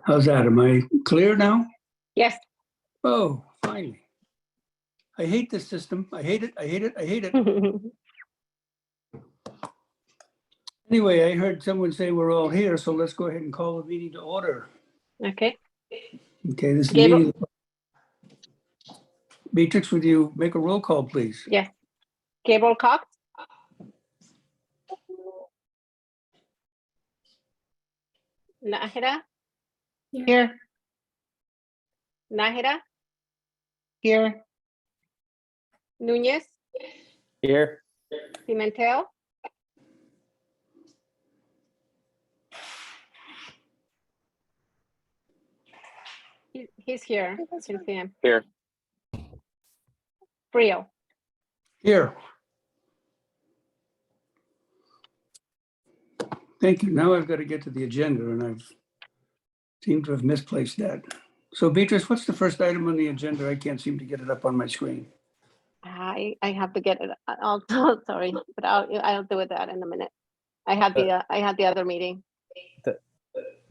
How's that? Am I clear now? Yes. Oh, finally. I hate this system. I hate it. I hate it. I hate it. Anyway, I heard someone say we're all here, so let's go ahead and call the meeting to order. Okay. Okay, this Gabriel? meeting. Beatrix, would you make a roll call, please? Yes. Gabriel Cox? Nahida? Here. Nahida? Here. Nunez? Here. Pimentel? He's here. I can see him. Here. Frio? Here. Thank you. Now I've got to get to the agenda, and I've seemed to have misplaced that. So Beatrice, what's the first item on the agenda? I can't seem to get it up on my screen. I have to get it. Also, sorry, but I'll do it that in a minute. I had the other meeting.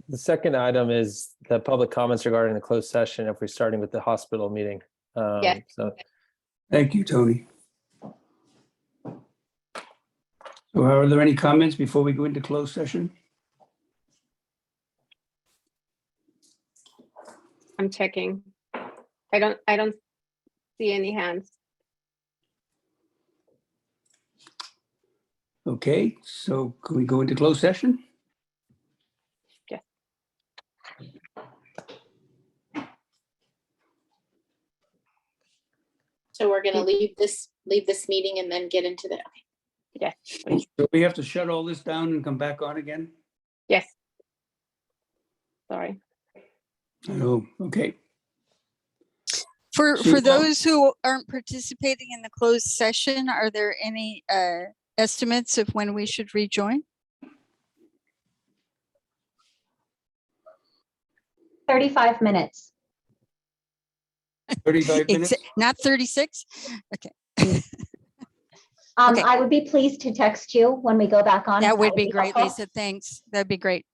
The second item is the public comments regarding the closed session, if we're starting with the hospital meeting. Yes. So Thank you, Tony. So are there any comments before we go into closed session? I'm checking. I don't see any hands. Okay, so can we go into closed session? Yes. So we're gonna leave this meeting and then get into the, Yes, please. So we have to shut all this down and come back on again? Yes. Sorry. Oh, okay. For So- those who aren't participating in the closed session, are there any estimates of when we should rejoin? 35 minutes. 35 minutes? Not 36? Okay. Okay. I would be pleased to text you when we go back on. That if would be great, helpful. Lisa. Thanks. That'd be great.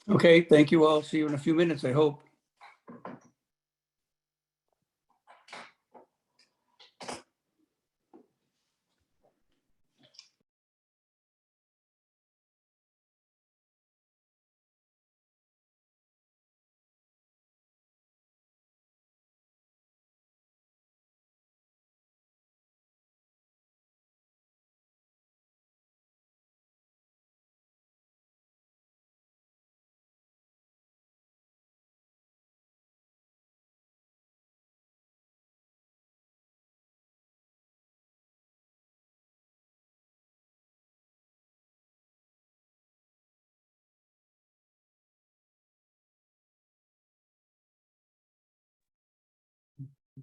Okay, thank you all. See you in a few minutes, I hope.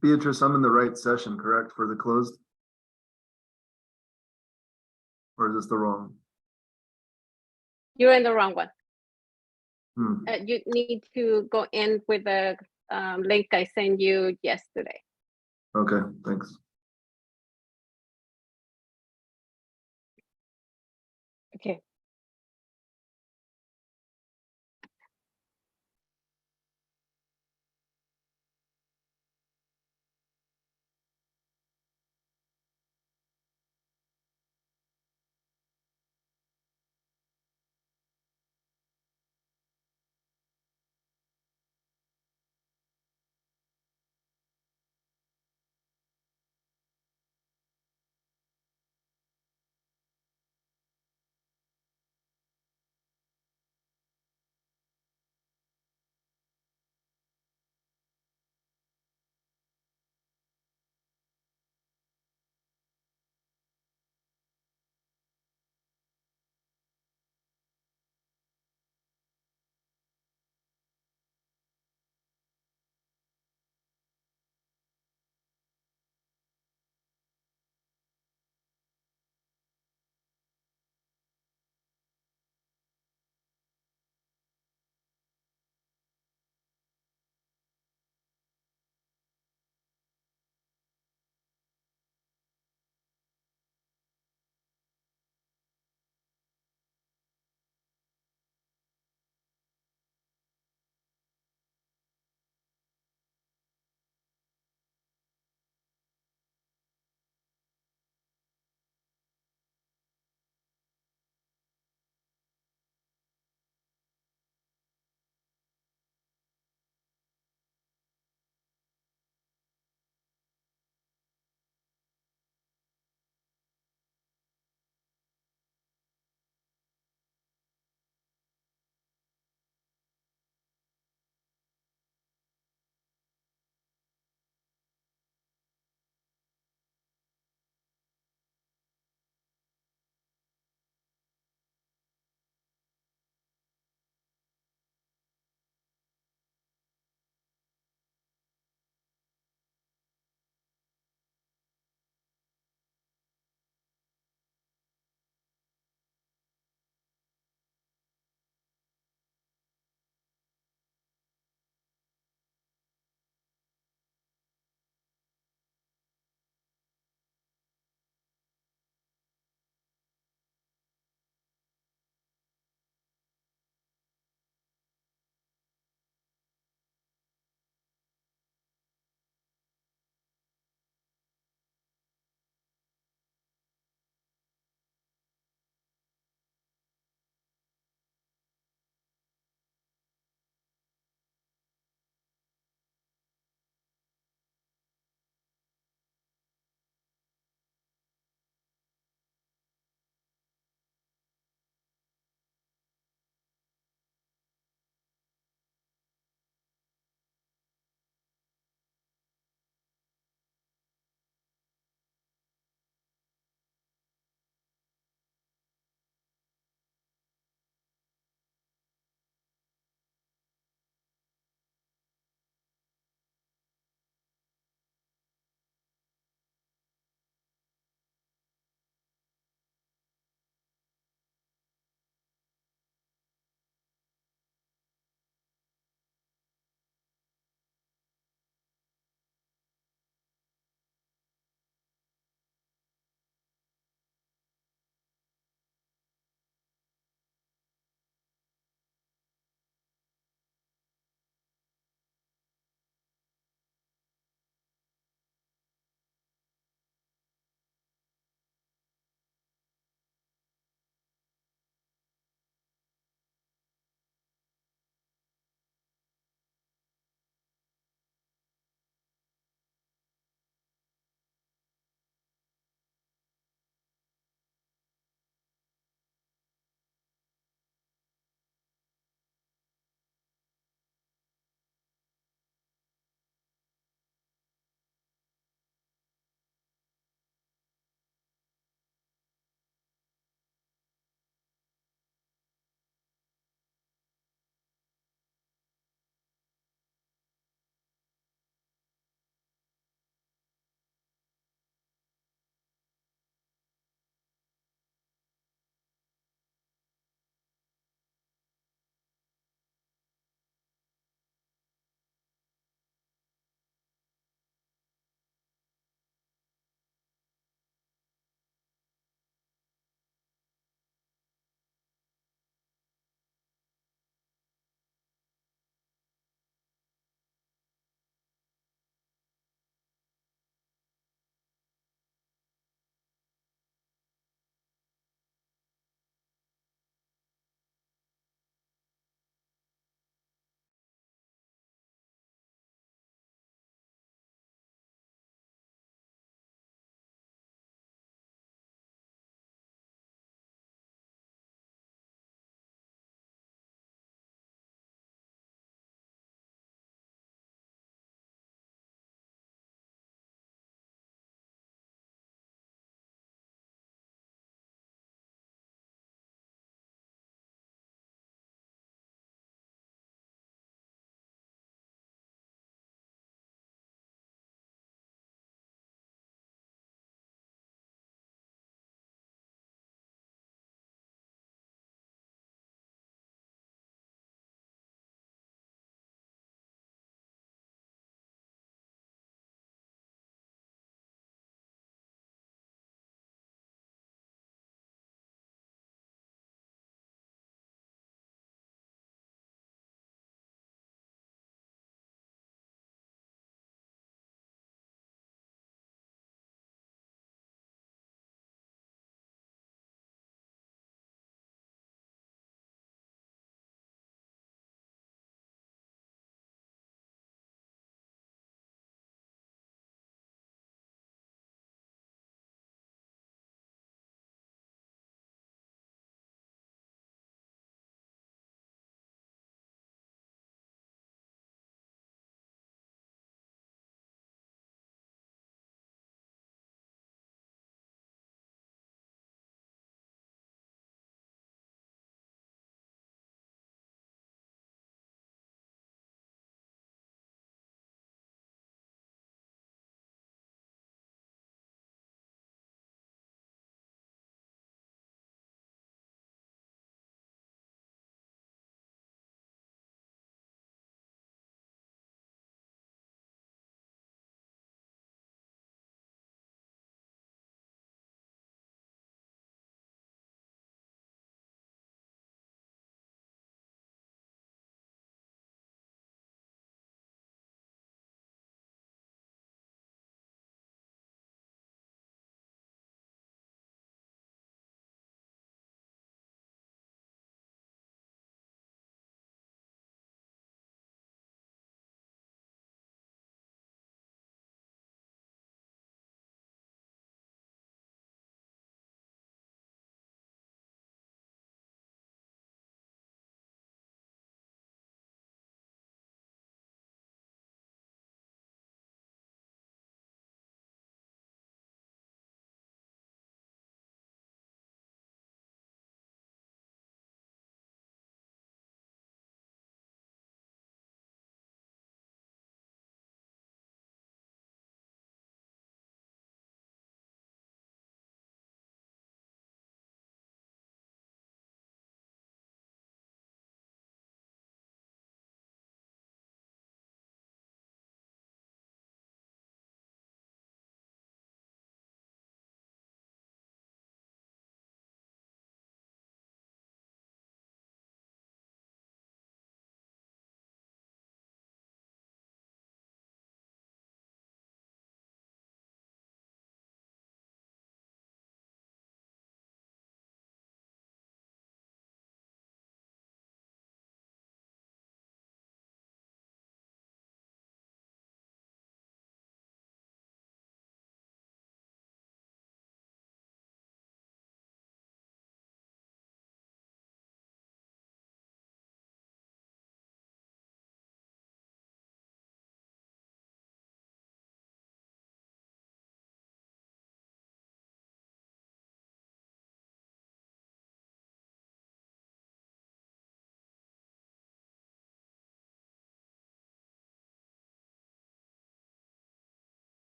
Beatrice, I'm in the right session, correct, for the closed? Or is this the wrong? You're in the wrong one. Hmm. You need to go in with the link I sent you yesterday. Okay, thanks. Okay.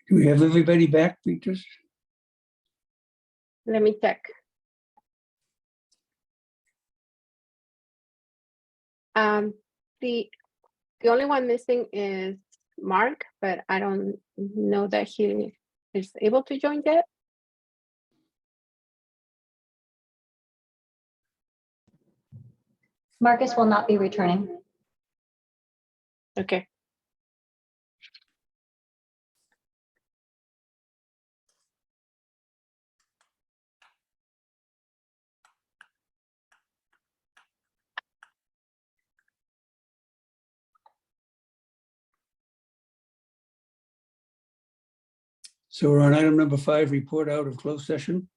Do we have everybody back, Beatrice? Let me check. The only one missing is Mark, but I don't know that he is able to join yet. Marcus will not be returning. Okay. So we're on item number 5, report out of closed session.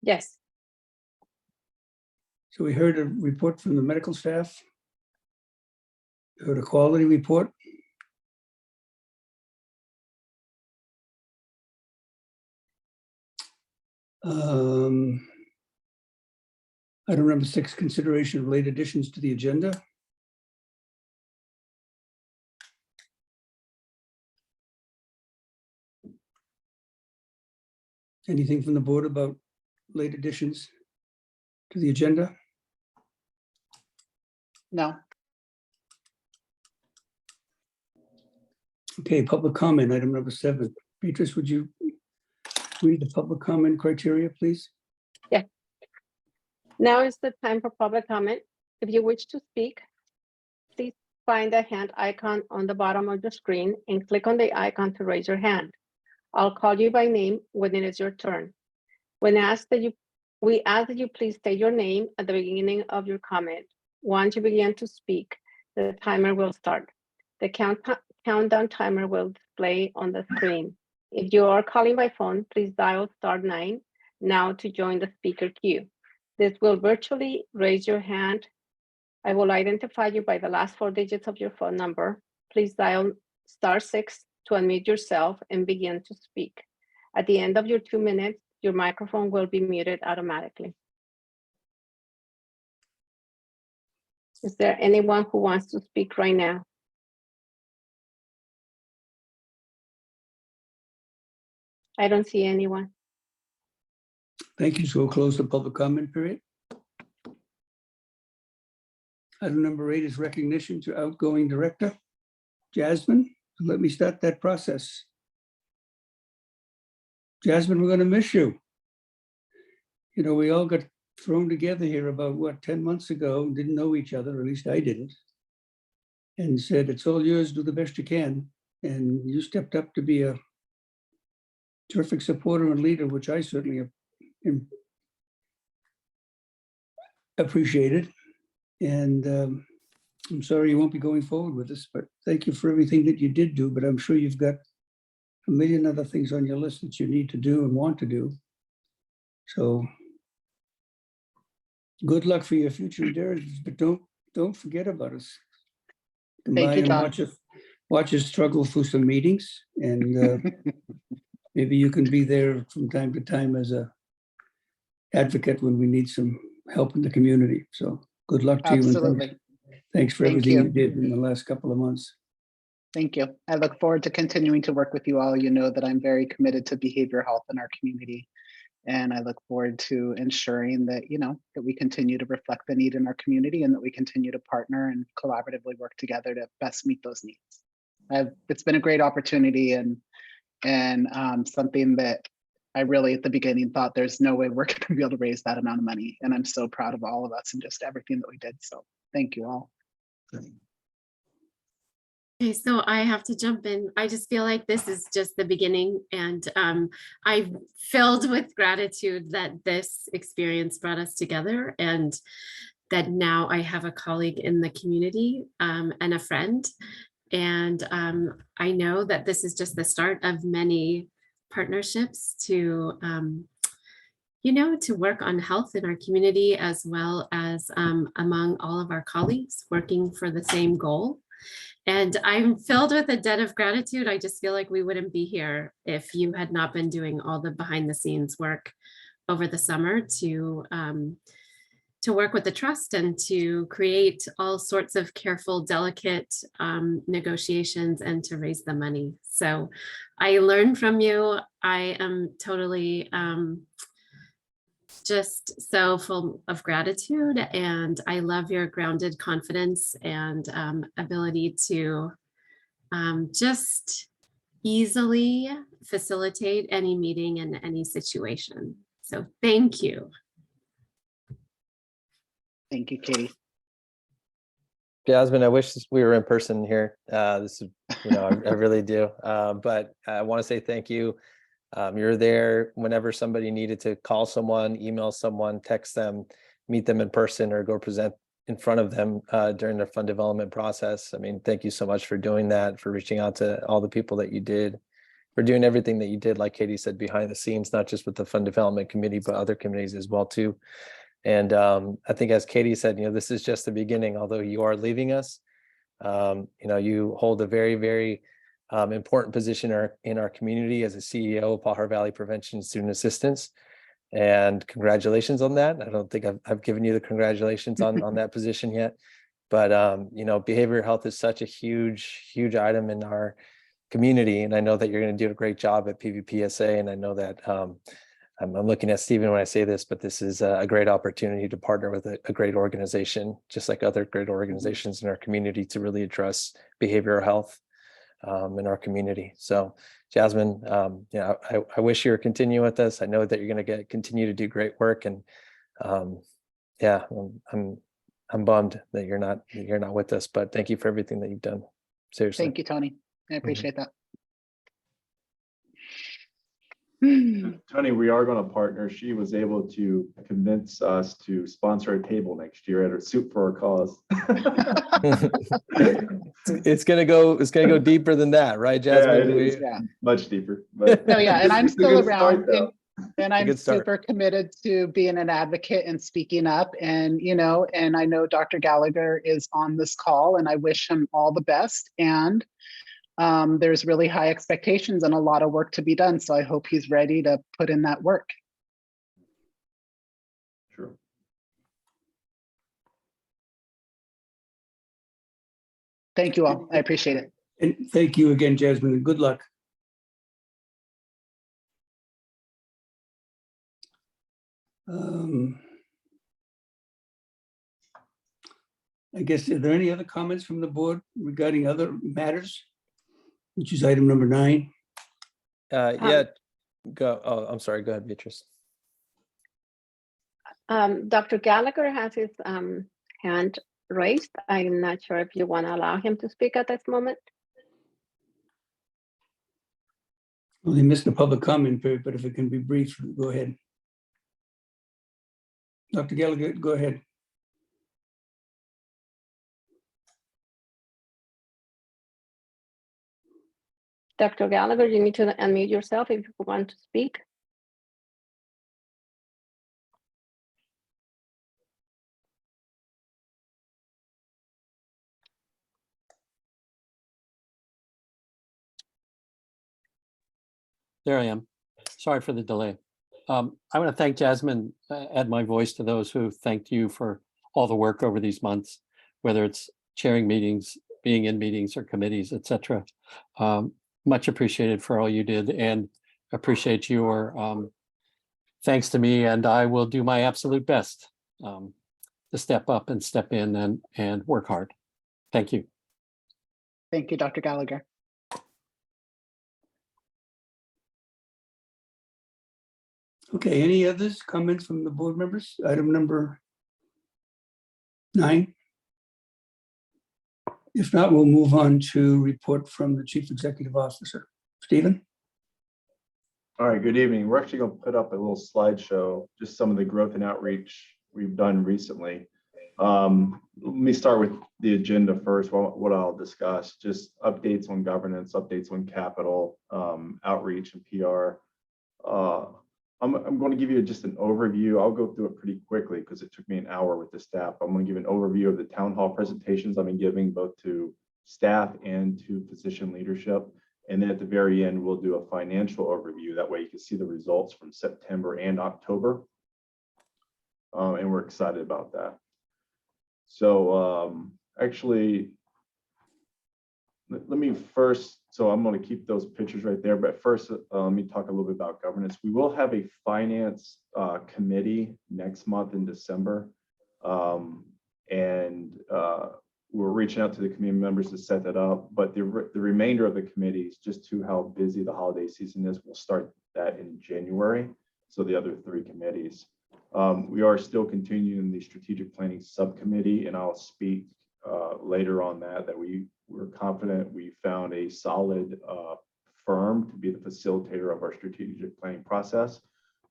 Yes. So we heard a report from the medical staff. Heard a quality report. Item number 6, consideration of late additions to the agenda. Anything from the board about late additions to the agenda? No. Okay, public comment, item number 7. Beatrice, would you read the public comment criteria, please? Now is the time for public comment. If you wish to speak, please find the hand icon on the bottom of the screen and click on the icon to raise your hand. I'll call you by name when it is your turn. We ask that you please state your name at the beginning of your comment. Once you begin to speak, the timer will start. The countdown timer will display on the screen. If you are calling by phone, please dial *9 now to join the speaker queue. This will virtually raise your hand. I will identify you by the last 4 digits of your phone number. Please dial *6 to unmute yourself and begin to speak. At the end of your 2 minutes, your microphone will be muted automatically. Is there anyone who wants to speak right now? I don't see anyone. Thank you. So we'll close the public comment period. Item number 8 is recognition to outgoing director, Jasmine. Let me start that process. Jasmine, we're going to miss you. You know, we all got thrown together here about, what, 10 months ago, didn't know each other, or at least I didn't, and said, it's all yours, do the best you can. And you stepped up to be a terrific supporter and leader, which I certainly appreciated. And I'm sorry you won't be going forward with this, but thank you for everything that you did do. But I'm sure you've got a million other things on your list that you need to do and want to do. So good luck for your future endeavors, but don't forget about us. Come Thank by you, and John. watch us struggle through some meetings, and maybe you can be there from time to time as a advocate when we need some help in the community. So good luck to you. Absolutely. And thanks for Thank everything you. you did in the last couple of months. Thank you. I look forward to continuing to work with you all. You know that I'm very committed to behavioral health in our community. And I look forward to ensuring that, that we continue to reflect the need in our community and that we continue to partner and collaboratively work together to best meet those needs. It's been a great opportunity and something that I really at the beginning thought there's no way we're going to be able to raise that amount of money. And I'm so proud of all of us and just everything that we did. So thank you all. Okay, so I have to jump in. I just feel like this is just the beginning, and I'm filled with gratitude that this experience brought us together, and that now I have a colleague in the community and a friend. And I know that this is just the start of many partnerships to, to work on health in our community, as well as among all of our colleagues working for the same goal. And I'm filled with a debt of gratitude. I just feel like we wouldn't be here if you had not been doing all the behind the scenes work over the summer to work with the trust and to create all sorts of careful, delicate negotiations and to raise the money. So I learned from you. I am totally just so full of gratitude, and I love your grounded confidence and ability to just easily facilitate any meeting in any situation. So thank you. Thank you, Katie. Jasmine, I wish we were in person here. This is, I really do. But I want to say thank you. You're there whenever somebody needed to call someone, email someone, text them, meet them in person, or go present in front of them during their fund development process. I mean, thank you so much for doing that, for reaching out to all the people that you did, for doing everything that you did, like Katie said, behind the scenes, not just with the fund development committee, but other committees as well too. And I think, as Katie said, this is just the beginning. Although you are leaving us, you hold a very, very important position in our community as a CEO of Pajaro Valley Prevention Student Assistance. And congratulations on that. I don't think I've given you the congratulations on that position yet. But behavioral health is such a huge, huge item in our community, and I know that you're going to do a great job at PVPSA. And I know that I'm looking at Stephen when I say this, but this is a great opportunity to partner with a great organization, just like other great organizations in our community, to really address behavioral health in our community. So, Jasmine, I wish you were continuing with us. I know that you're going to continue to do great work, and I'm bummed that you're not with us. But thank you for everything that you've done. Seriously. Thank you, Tony. I appreciate that. Tony, we are going to partner. She was able to convince us to sponsor a table next year at her Soup for a Cause. It's gonna go deeper than that, right, Jasmine? Yeah, it is. Yeah. Much deeper. But No, yeah, and I'm it's a still good around, start, and I'm good start. super committed to being an advocate and speaking up. And and I know Dr. Gallagher is on this call, and I wish him all the best. And there's really high expectations and a lot of work to be done. So I hope he's ready to put in that work. Sure. Thank you all. I appreciate it. And thank you again, Jasmine, and good luck. I guess, are there any other comments from the board regarding other matters, which is item number 9? Yeah, go. Oh, I'm sorry. Go ahead, Beatrice. Dr. Gallagher has his hand raised. I'm not sure if you want to allow him to speak at this moment. Well, he missed the public comment period, but if it can be brief, go ahead. Dr. Gallagher, go ahead. Dr. Gallagher, you need to unmute yourself if you want to speak. There I am. Sorry for the delay. I want to thank Jasmine, add my voice to those who thanked you for all the work over these months, whether it's chairing meetings, being in meetings or committees, etc. Much appreciated for all you did, and appreciate your thanks to me, and I will do my absolute best to step up and step in and work hard. Thank you. Thank you, Dr. Gallagher. Okay, any others, comments from the board members? Item number 9. If not, we'll move on to report from the Chief Executive Officer. Stephen? All right, good evening. We're actually going to put up a little slideshow, just some of the growth and outreach we've done recently. Let me start with the agenda first, what I'll discuss, just updates on governance, updates on capital, outreach and PR. I'm going to give you just an overview. I'll go through it pretty quickly because it took me an hour with the staff. I'm going to give an overview of the town hall presentations I've been giving both to staff and to physician leadership. And then at the very end, we'll do a financial overview. That way you can see the results from September and October. and we're excited about that. So actually, let me first, so I'm going to keep those pictures right there, but first let me talk a little bit about governance. We will have a finance committee next month in December, and we're reaching out to the community members to set that up, but the remainder of the committees, just to how busy the holiday season is, we'll start that in January. So the other 3 committees. We are still continuing the strategic planning subcommittee, and I'll speak later on that we're confident we found a solid firm to be the facilitator of our strategic planning process.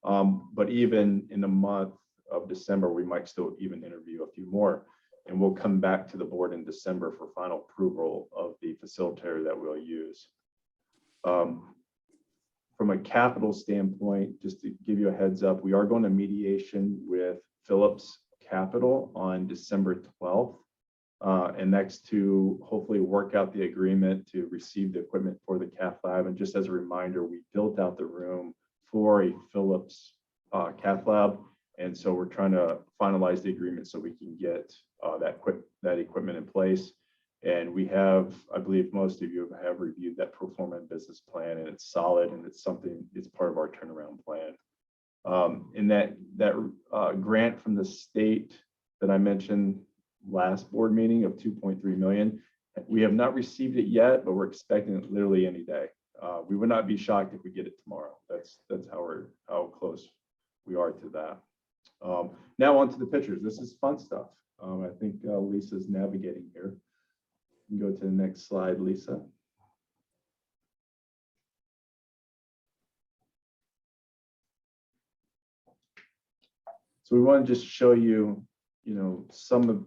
But even in the month of December, we might still even interview a few more, and we'll come back to the board in December for final approval of the facilitator that we'll use. From a capital standpoint, just to give you a heads up, we are going to mediation with Phillips Capital on December 12th. And next to hopefully work out the agreement to receive the equipment for the cath lab. And just as a reminder, we built out the room for a Phillips cath lab. And so we're trying to finalize the agreement so we can get that equipment in place. And we have, I believe most of you have reviewed that pro forma business plan, and it's solid, and it's part of our turnaround plan. And that grant from the state that I mentioned last board meeting of 2.3 million, we have not received it yet, but we're expecting it literally any day. We would not be shocked if we get it tomorrow. That's how close we are to that. Now on to the pictures. This is fun stuff. I think Lisa's navigating here. You can go to the next slide, Lisa. So we want to just show you, some of,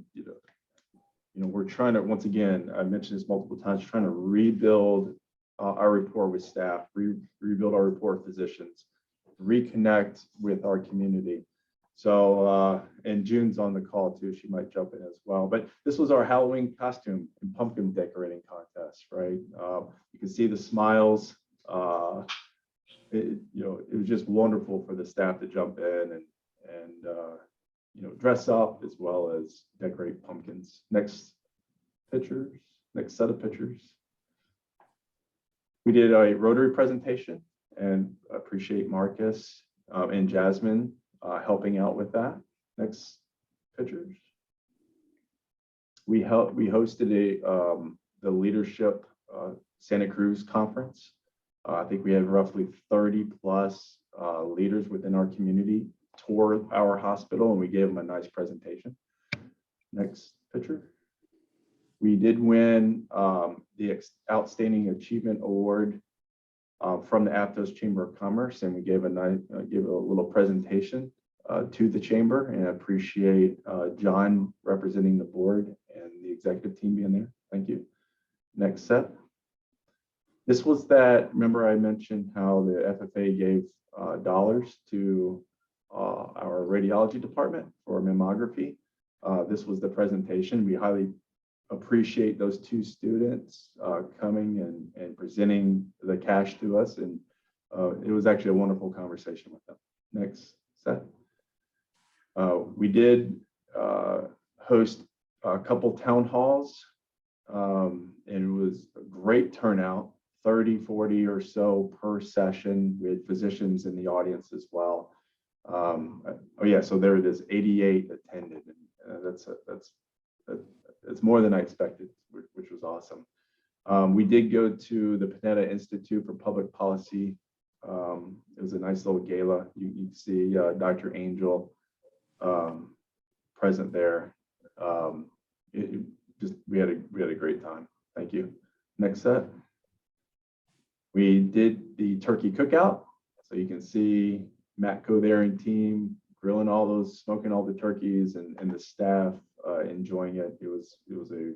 we're trying to, once again, I mentioned this multiple times, trying to rebuild our rapport with staff, rebuild our rapport with physicians, reconnect with our community. So, and June's on the call too. She might jump in as well. But this was our Halloween costume and pumpkin decorating contest, right? You can see the smiles. It was just wonderful for the staff to jump in and dress up as well as decorate pumpkins. Next set of pictures. We did a Rotary presentation, and I appreciate Marcus and Jasmine helping out with that. Next pictures. We hosted the leadership Santa Cruz conference. I think we had roughly 30 plus leaders within our community tour our hospital, and we gave them a nice presentation. Next picture. We did win the Outstanding Achievement Award from the Aptos Chamber of Commerce, and we gave a little presentation to the chamber, and I appreciate John representing the board and the executive team being there. Thank you. Next set. This was that, remember I mentioned how the FFA gave dollars to our radiology department for mammography. This was the presentation. We highly appreciate those 2 students coming and presenting the cash to us, and it was actually a wonderful conversation with them. Next set. We did host a couple town halls, and it was a great turnout, 30, 40 or so per session, with physicians in the audience as well. Oh yeah, so there it is, 88 attended. That's more than I expected, which was awesome. We did go to the Panetta Institute for Public Policy. It was a nice little gala. You can see Dr. Angel present there. We had a great time. Thank you. Next set. We did the turkey cookout, so you can see Matco there and team grilling smoking all the turkeys, and the staff enjoying it. It was a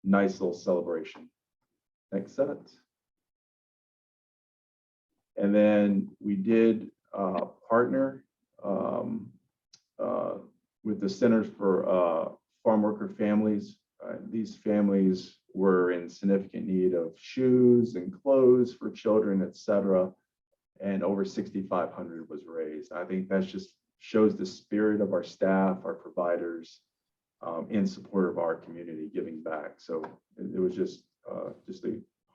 nice little celebration. Next set. And then we did partner with the Centers for Farm Worker Families. These families were in significant need of shoes and clothes for children, etc. And over $6,500 was raised. I think that just shows the spirit of our staff, our providers, in support of our community giving back. So it was just a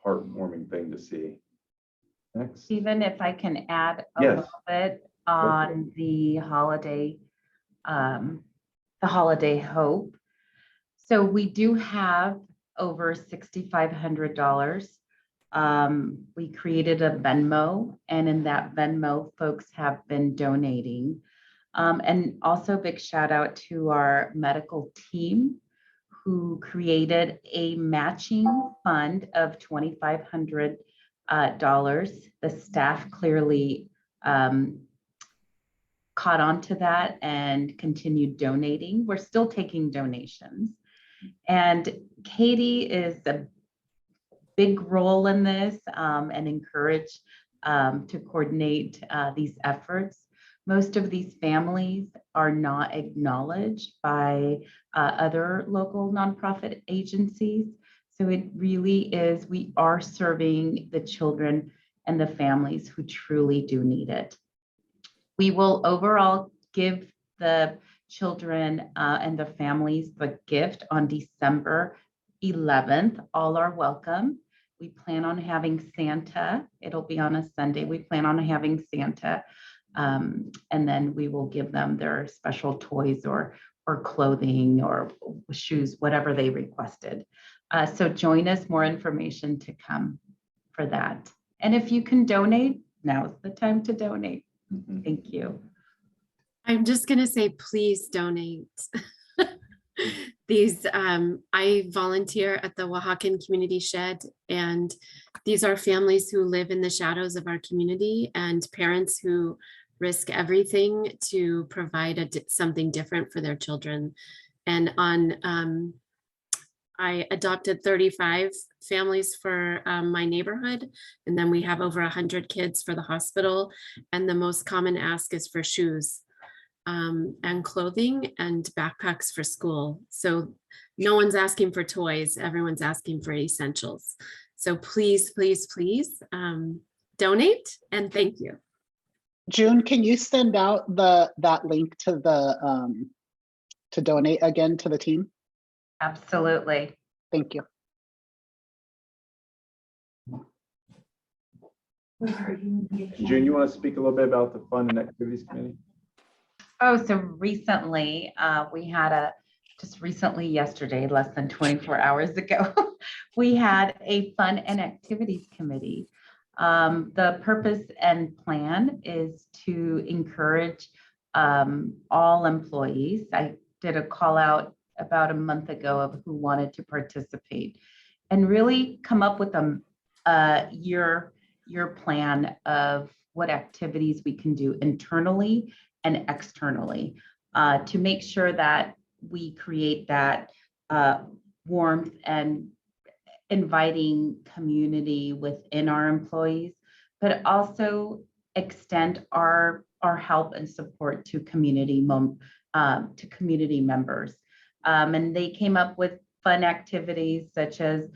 heartwarming thing to see. Next. Even if I can add a Yes. little bit on the holiday hope. So we do have over $6,500. We created a Venmo, and in that Venmo, folks have been donating. And also big shout out to our medical team who created a matching fund of $2,500. The staff clearly caught on to that and continued donating. We're still taking donations. And Katie is a big role in this and encourage to coordinate these efforts. Most of these families are not acknowledged by other local nonprofit agencies. So it really is, we are serving the children and the families who truly do need it. We will overall give the children and the families the gift on December 11th. All are welcome. We plan on having Santa. It'll be on a Sunday. We plan on having Santa. And then we will give them their special toys or clothing or shoes, whatever they requested. So join us, more information to come for that. And if you can donate, now's the time to donate. Thank you. I'm just going to say, please donate. These, I volunteer at the Oaxacan Community Shed, and these are families who live in the shadows of our community and parents who risk everything to provide something different for their children. And I adopted 35 families for my neighborhood, and then we have over 100 kids for the hospital. And the most common ask is for shoes and clothing and backpacks for school. So no one's asking for toys, everyone's asking for essentials. So please, please, please donate, and thank you. June, can you send out that link to the to donate again to the team? Absolutely. Thank you. June, you want to speak a little bit about the Fun and Activities Committee? Oh, so recently we had just recently yesterday, less than 24 hours ago, we had a Fun and Activities Committee. The purpose and plan is to encourage all employees. I did a call out about a month ago of who wanted to participate and really come up with a year plan of what activities we can do internally and externally to make sure that we create that warmth and inviting community within our employees, but also extend our help and support to community members. And they came up with fun activities such as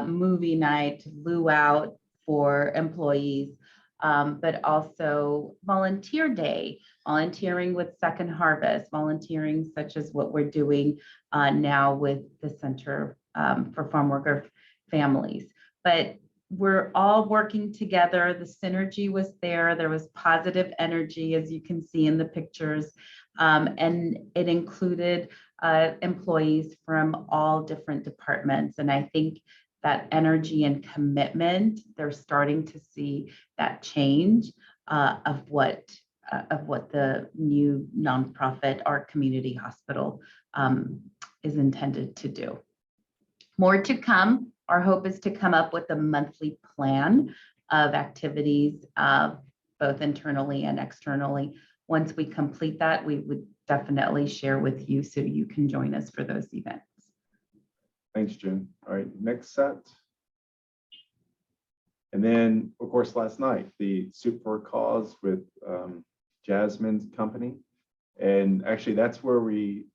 movie night, luau for employees, but also volunteer day, volunteering with Second Harvest, volunteering such as what we're doing now with the Center for Farm Worker Families. But we're all working together. The synergy was there. There was positive energy, as you can see in the pictures. And it included employees from all different departments. And I think that energy and commitment, they're starting to see that change of what the new nonprofit, our community hospital, is intended to do. More to come. Our hope is to come up with a monthly plan of activities, both internally and externally. Once we complete that, we would definitely share with you so you can join us for those events. Thanks, June. All right, next set. And then, of course, last night, the Soup for a Cause with Jasmine's company. And actually, that's where we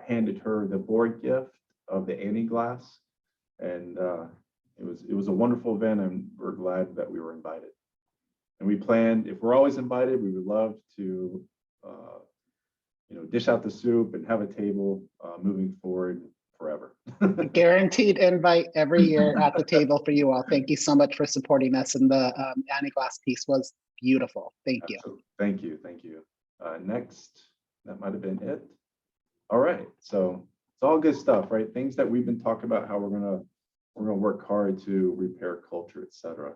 handed her the board gift of the Annie glass. And it was a wonderful event, and we're glad that we were invited. And we planned, if we're always invited, we would love to dish out the soup and have a table moving forward forever. Guaranteed invite every year at the table for you all. Thank you so much for supporting us. And the Annie Glass piece was beautiful. Thank you. Absolutely. Thank you. Thank you. Next, that might have been it. All right. So it's all good stuff, right? Things that we've been talking about, how we're gonna work hard to repair culture, etc.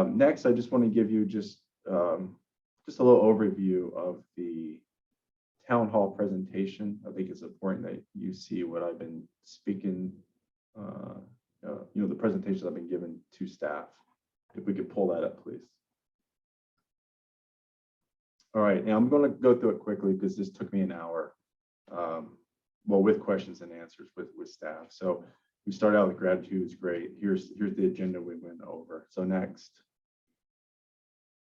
Next, I just want to give you just a little overview of the town hall presentation. I think it's important that you see what I've been speaking, the presentations I've been given to staff. If we could pull that up, please. All right, now I'm going to go through it quickly because this took me an hour. Well, with questions and answers with staff. So we started out with gratitude is great. Here's the agenda we went over. So next.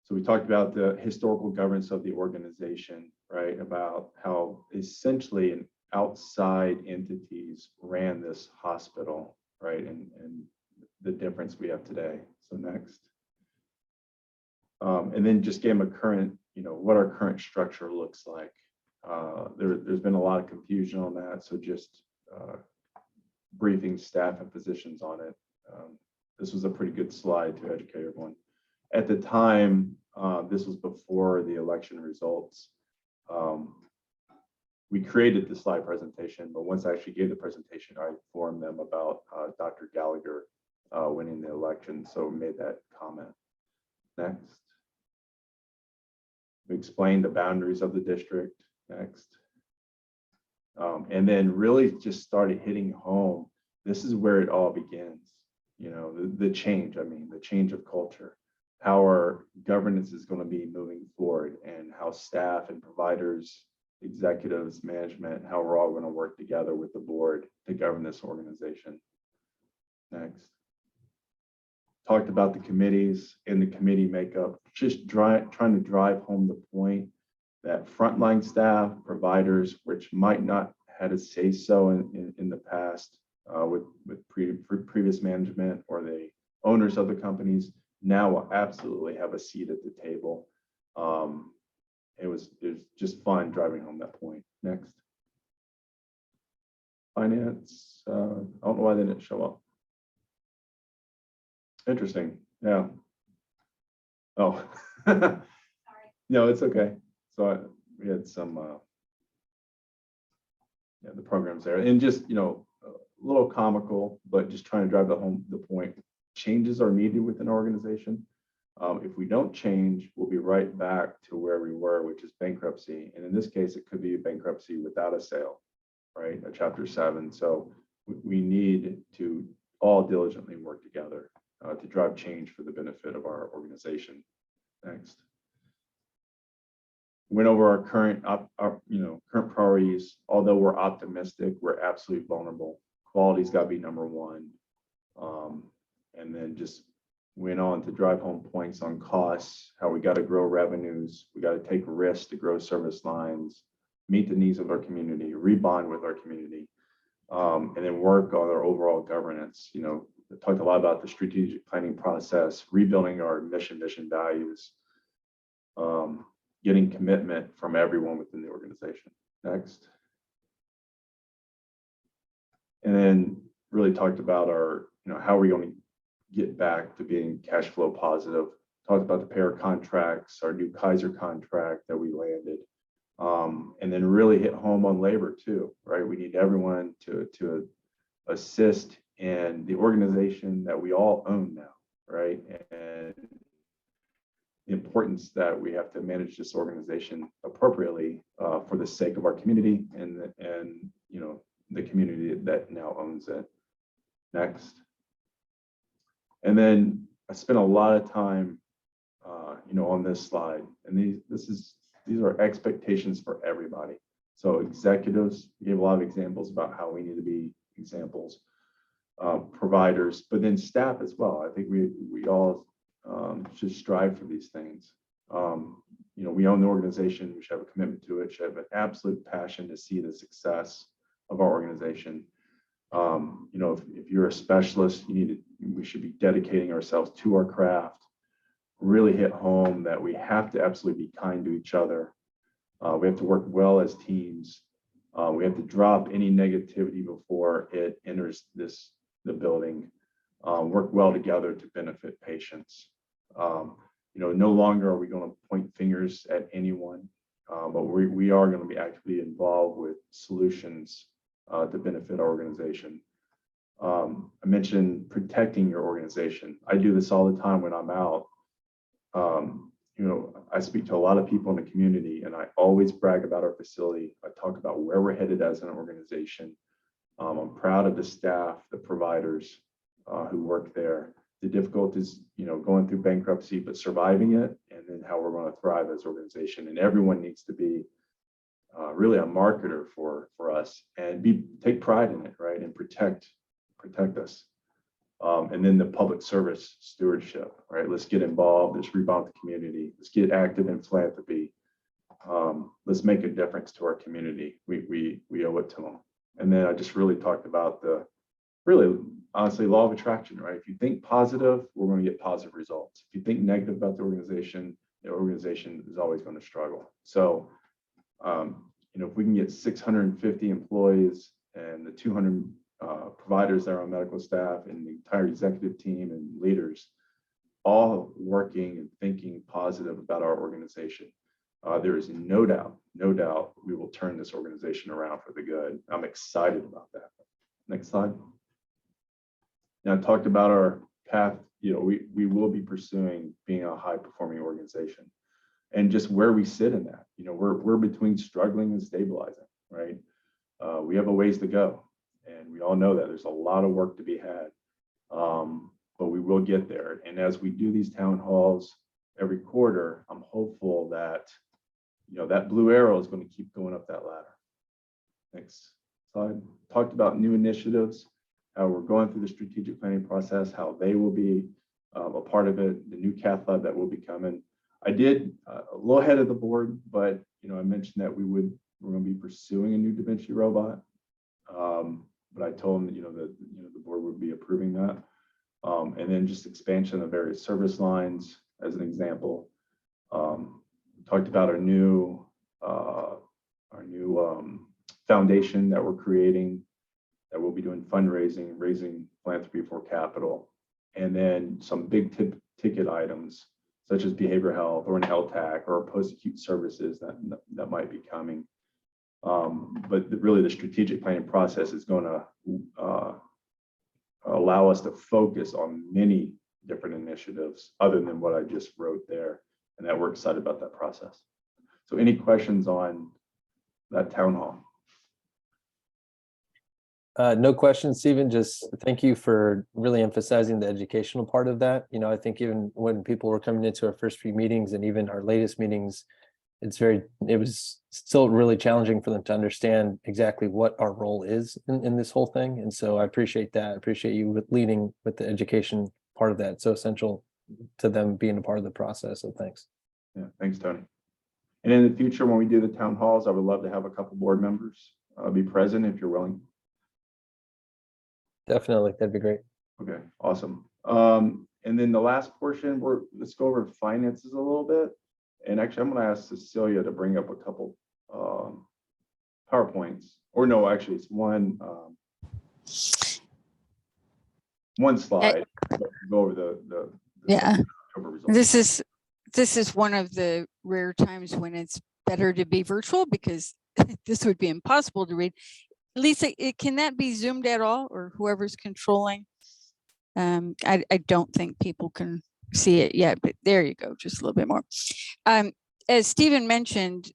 So we talked about the historical governance of the organization, right? About how essentially an outside entities ran this hospital, right? And the difference we have today. So next. And then just gave them a current, what our current structure looks like. There's been a lot of confusion on that. So just briefing staff and physicians on it. This was a pretty good slide to educate everyone. At the time, this was before the election results. We created the slide presentation, but once I actually gave the presentation, I informed them about Dr. Gallagher winning the election. So we made that comment. Next. We explained the boundaries of the district. Next. And then really just started hitting home. This is where it all begins. The change, the change of culture, how our governance is going to be moving forward, and how staff and providers, executives, management, how we're all going to work together with the board to govern this organization. Next. Talked about the committees and the committee makeup, just trying to drive home the point that frontline staff, providers, which might not had a say so in the past with previous management or the owners of the companies, now will absolutely have a seat at the table. It was just fun driving home that point. Next. Finance, I don't know why they didn't show up. Interesting, yeah. Oh, no, it's okay. So we had some, the programs there, and just a little comical, but just trying to drive the point. Changes are needed within an organization. If we don't change, we'll be right back to where we were, which is bankruptcy. And in this case, it could be a bankruptcy without a sale, right? A Chapter 7. So we need to all diligently work together to drive change for the benefit of our organization. Next. Went over our current priorities. Although we're optimistic, we're absolutely vulnerable. Quality's got to be number one. And then just went on to drive home points on costs, how we got to grow revenues, we got to take risks to grow service lines, meet the needs of our community, rebond with our community, and then work on our overall governance. Talked a lot about the strategic planning process, rebuilding our mission values, getting commitment from everyone within the organization. Next. And then really talked about our, how are we going to get back to being cash flow positive. Talked about the payer contracts, our new Kaiser contract that we landed, and then really hit home on labor too, right? We need everyone to assist in the organization that we all own now, right? And the importance that we have to manage this organization appropriately for the sake of our community and the community that now owns it. Next. And then I spent a lot of time, on this slide, and these are expectations for everybody. So executives, we gave a lot of examples about how we need to be examples, providers, but then staff as well. I think we all should strive for these things. We own the organization, we should have a commitment to it, should have an absolute passion to see the success of our organization. If you're a specialist, we should be dedicating ourselves to our craft, really hit home that we have to absolutely be kind to each other. We have to work well as teams. We have to drop any negativity before it enters the building. Work well together to benefit patients. No longer are we going to point fingers at anyone, but we are going to be actively involved with solutions to benefit our organization. I mentioned protecting your organization. I do this all the time when I'm out. I speak to a lot of people in the community, and I always brag about our facility. I talk about where we're headed as an organization. I'm proud of the staff, the providers who work there. The difficulties, going through bankruptcy, but surviving it, and then how we're going to thrive as an organization. And everyone needs to be really a marketer for us and take pride in it, right? And protect us. And then the public service stewardship, right? Let's get involved. Let's rebound the community. Let's get active in philanthropy. Let's make a difference to our community. We owe it to them. And then I just really talked about honestly, law of attraction, right? If you think positive, we're going to get positive results. If you think negative about the organization is always going to struggle. So, if we can get 650 employees and the 200 providers that are on medical staff and the entire executive team and leaders all working and thinking positive about our organization, there is no doubt we will turn this organization around for the good. I'm excited about that. Next slide. Now, I talked about our path. We will be pursuing being a high performing organization, and just where we sit in that. We're between struggling and stabilizing, right? We have a ways to go, and we all know that there's a lot of work to be had, but we will get there. And as we do these town halls every quarter, I'm hopeful that that blue arrow is going to keep going up that ladder. Next slide. Talked about new initiatives, how we're going through the strategic planning process, how they will be a part of it, the new cath lab that will be coming. I did a little ahead of the board, but I mentioned that we're going to be pursuing a new Da Vinci robot. But I told them that the board would be approving that. And then just expansion of various service lines as an example. Talked about our new foundation that we're creating, that we'll be doing fundraising, raising philanthropy for capital, and then some big ticket items such as behavioral health or an LTAC or post-acute services that might be coming. But really the strategic planning process is going to allow us to focus on many different initiatives other than what I just wrote there, and that we're excited about that process. So any questions on that town hall? No questions, Stephen. Just thank you for really emphasizing the educational part of that. I think even when people were coming into our first few meetings and even our latest meetings, it was still really challenging for them to understand exactly what our role is in this whole thing. And so I appreciate that. I appreciate you leading with the education part of that. It's so essential to them being a part of the process. So thanks. Yeah, thanks, Tony. And in the future, when we do the town halls, I would love to have a couple board members be present if you're willing. Definitely, that'd be great. Okay, awesome. And then the last portion, let's go over finances a little bit. And actually, I'm going to ask Cecilia to bring up a couple PowerPoints. Or no, actually, it's one slide. Go over the Yeah. results. This is one of the rare times when it's better to be virtual, because this would be impossible to read. Lisa, can that be zoomed at all, or whoever's controlling? I don't think people can see it yet, but there you go, just a little bit more. As Stephen mentioned,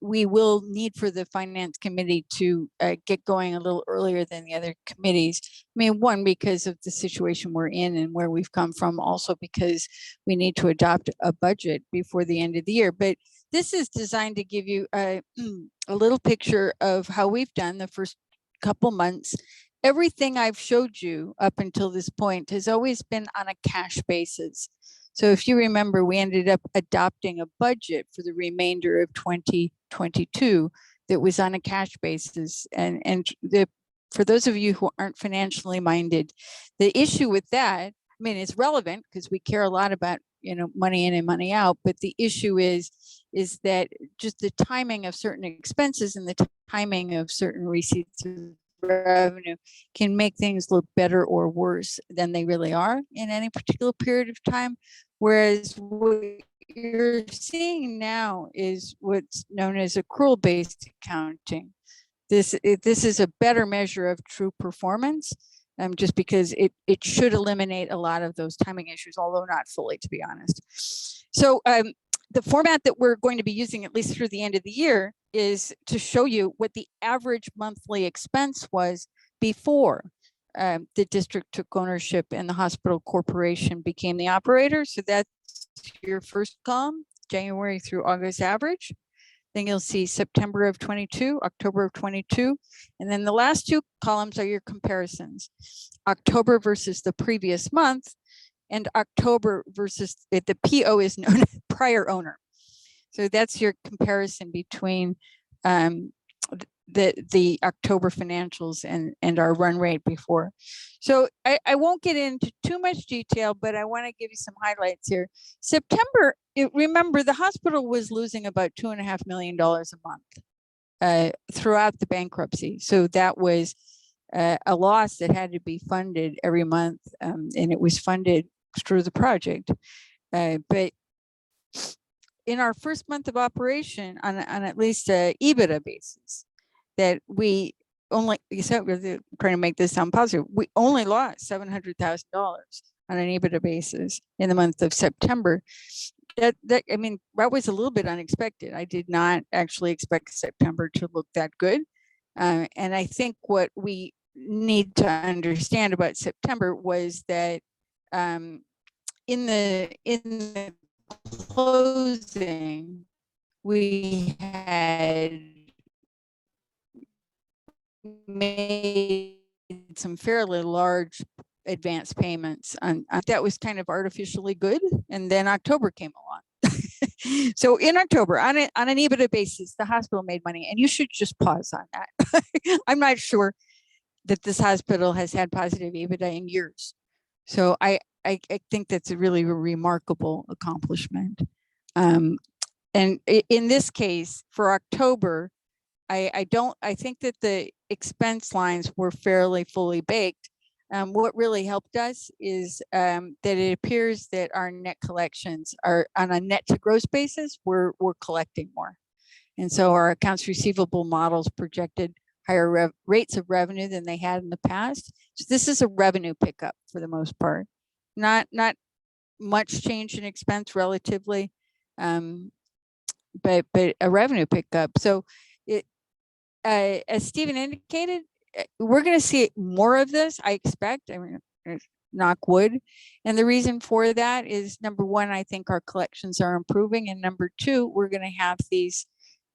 we will need for the finance committee to get going a little earlier than the other committees. I mean, one, because of the situation we're in and where we've come from, also because we need to adopt a budget before the end of the year. But this is designed to give you a little picture of how we've done the first couple months. Everything I've showed you up until this point has always been on a cash basis. So if you remember, we ended up adopting a budget for the remainder of 2022 that was on a cash basis. And for those of you who aren't financially minded, the issue with that, I mean, it's relevant because we care a lot about, money in and money out, but the issue is is that just the timing of certain expenses and the timing of certain receipts of revenue can make things look better or worse than they really are in any particular period of time. Whereas what you're seeing now is what's known as accrual-based accounting. This is a better measure of true performance, just because it should eliminate a lot of those timing issues, although not fully, to be honest. So the format that we're going to be using, at least through the end of the year, is to show you what the average monthly expense was before the district took ownership and the hospital corporation became the operator. So that's your first column, January through August average. Then you'll see September of 22, October of 22. And then the last two columns are your comparisons. October versus the previous month, and October versus the PO is known as prior owner. So that's your comparison between the October financials and our run rate before. So I won't get into too much detail, but I want to give you some highlights here. September, remember the hospital was losing about $2.5 million a month throughout the bankruptcy. So that was a loss that had to be funded every month, and it was funded through the project. But in our first month of operation, on at least a EBITDA basis, that we only, except we're trying to make this sound positive, we only lost $700,000 on an EBITDA basis in the month of September. That I mean, that was a little bit unexpected. I did not actually expect September to look that good. And I think what we need to understand about September was that in the closing, we had made some fairly large advance payments on that was kind of artificially good, and then October came along. So in October, on an EBITDA basis, the hospital made money, and you should just pause on that. I'm not sure that this hospital has had positive EBITDA in years, so I think that's a really remarkable accomplishment. And in this case, for October, I think that the expense lines were fairly fully baked. What really helped us is that it appears that our net collections are on a net to gross basis, we're collecting more. And so our accounts receivable models projected higher rates of revenue than they had in the past. So this is a revenue pickup for the most part. Not much change in expense relatively, but a revenue pickup. So as Stephen indicated, we're going to see more of this, I expect. I mean, knock wood. And the reason for that is, number one, I think our collections are improving. And number two, we're going to have these,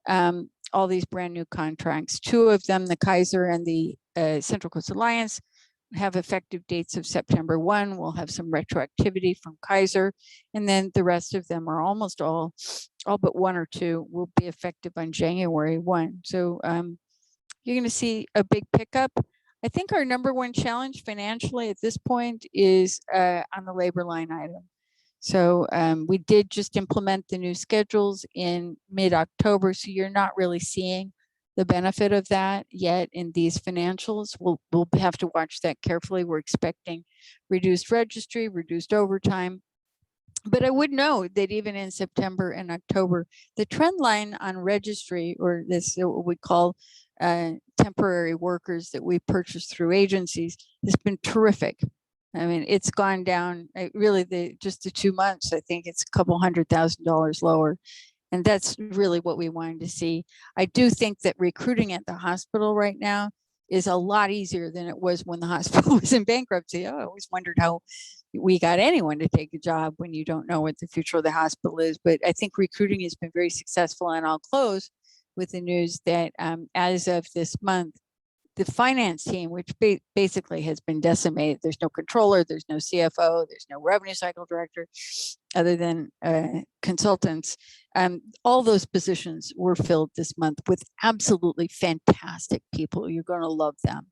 all these brand new contracts. Two of them, the Kaiser and the Central Coast Alliance, have effective dates of September 1. We'll have some retroactivity from Kaiser. And then the rest of them are almost all but one or two will be effective on January 1. So you're going to see a big pickup. I think our number one challenge financially at this point is on the labor line item. So we did just implement the new schedules in mid-October, so you're not really seeing the benefit of that yet in these financials. We'll have to watch that carefully. We're expecting reduced registry, reduced overtime. But I would note that even in September and October, the trend line on registry, or this what we call temporary workers that we purchase through agencies, has been terrific. I mean, it's gone down really just the 2 months. I think it's a couple $100,000 lower. And that's really what we wanted to see. I do think that recruiting at the hospital right now is a lot easier than it was when the hospital was in bankruptcy. I always wondered how we got anyone to take a job when you don't know what the future of the hospital is. But I think recruiting has been very successful. And I'll close with the news that as of this month, the finance team, which basically has been decimated, there's no controller, there's no CFO, there's no revenue cycle director, other than consultants. All those positions were filled this month with absolutely fantastic people. You're going to love them.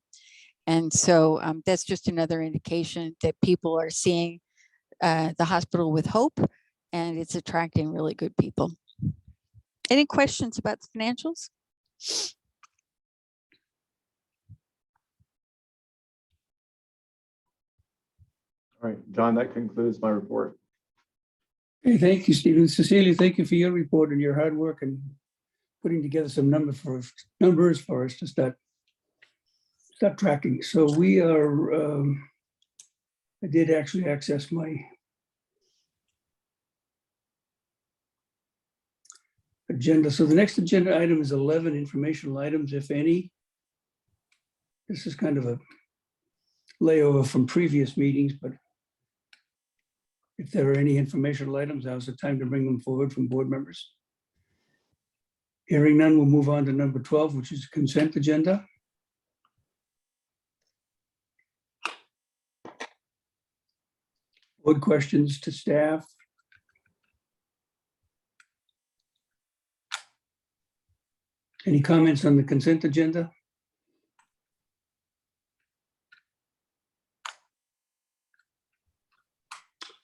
And so that's just another indication that people are seeing the hospital with hope, and it's attracting really good people. Any questions about the financials? All right, John, that concludes my report. Hey, thank you, Stephen. Cecilia, thank you for your report and your hard work and putting together some numbers for us to start tracking. So we are, I did actually access my agenda. So the next agenda item is 11 informational items, if any. This is kind of a layover from previous meetings, but if there are any informational items, now's the time to bring them forward from board members. Hearing none, we'll move on to number 12, which is consent agenda. Board questions to staff. Any comments on the consent agenda?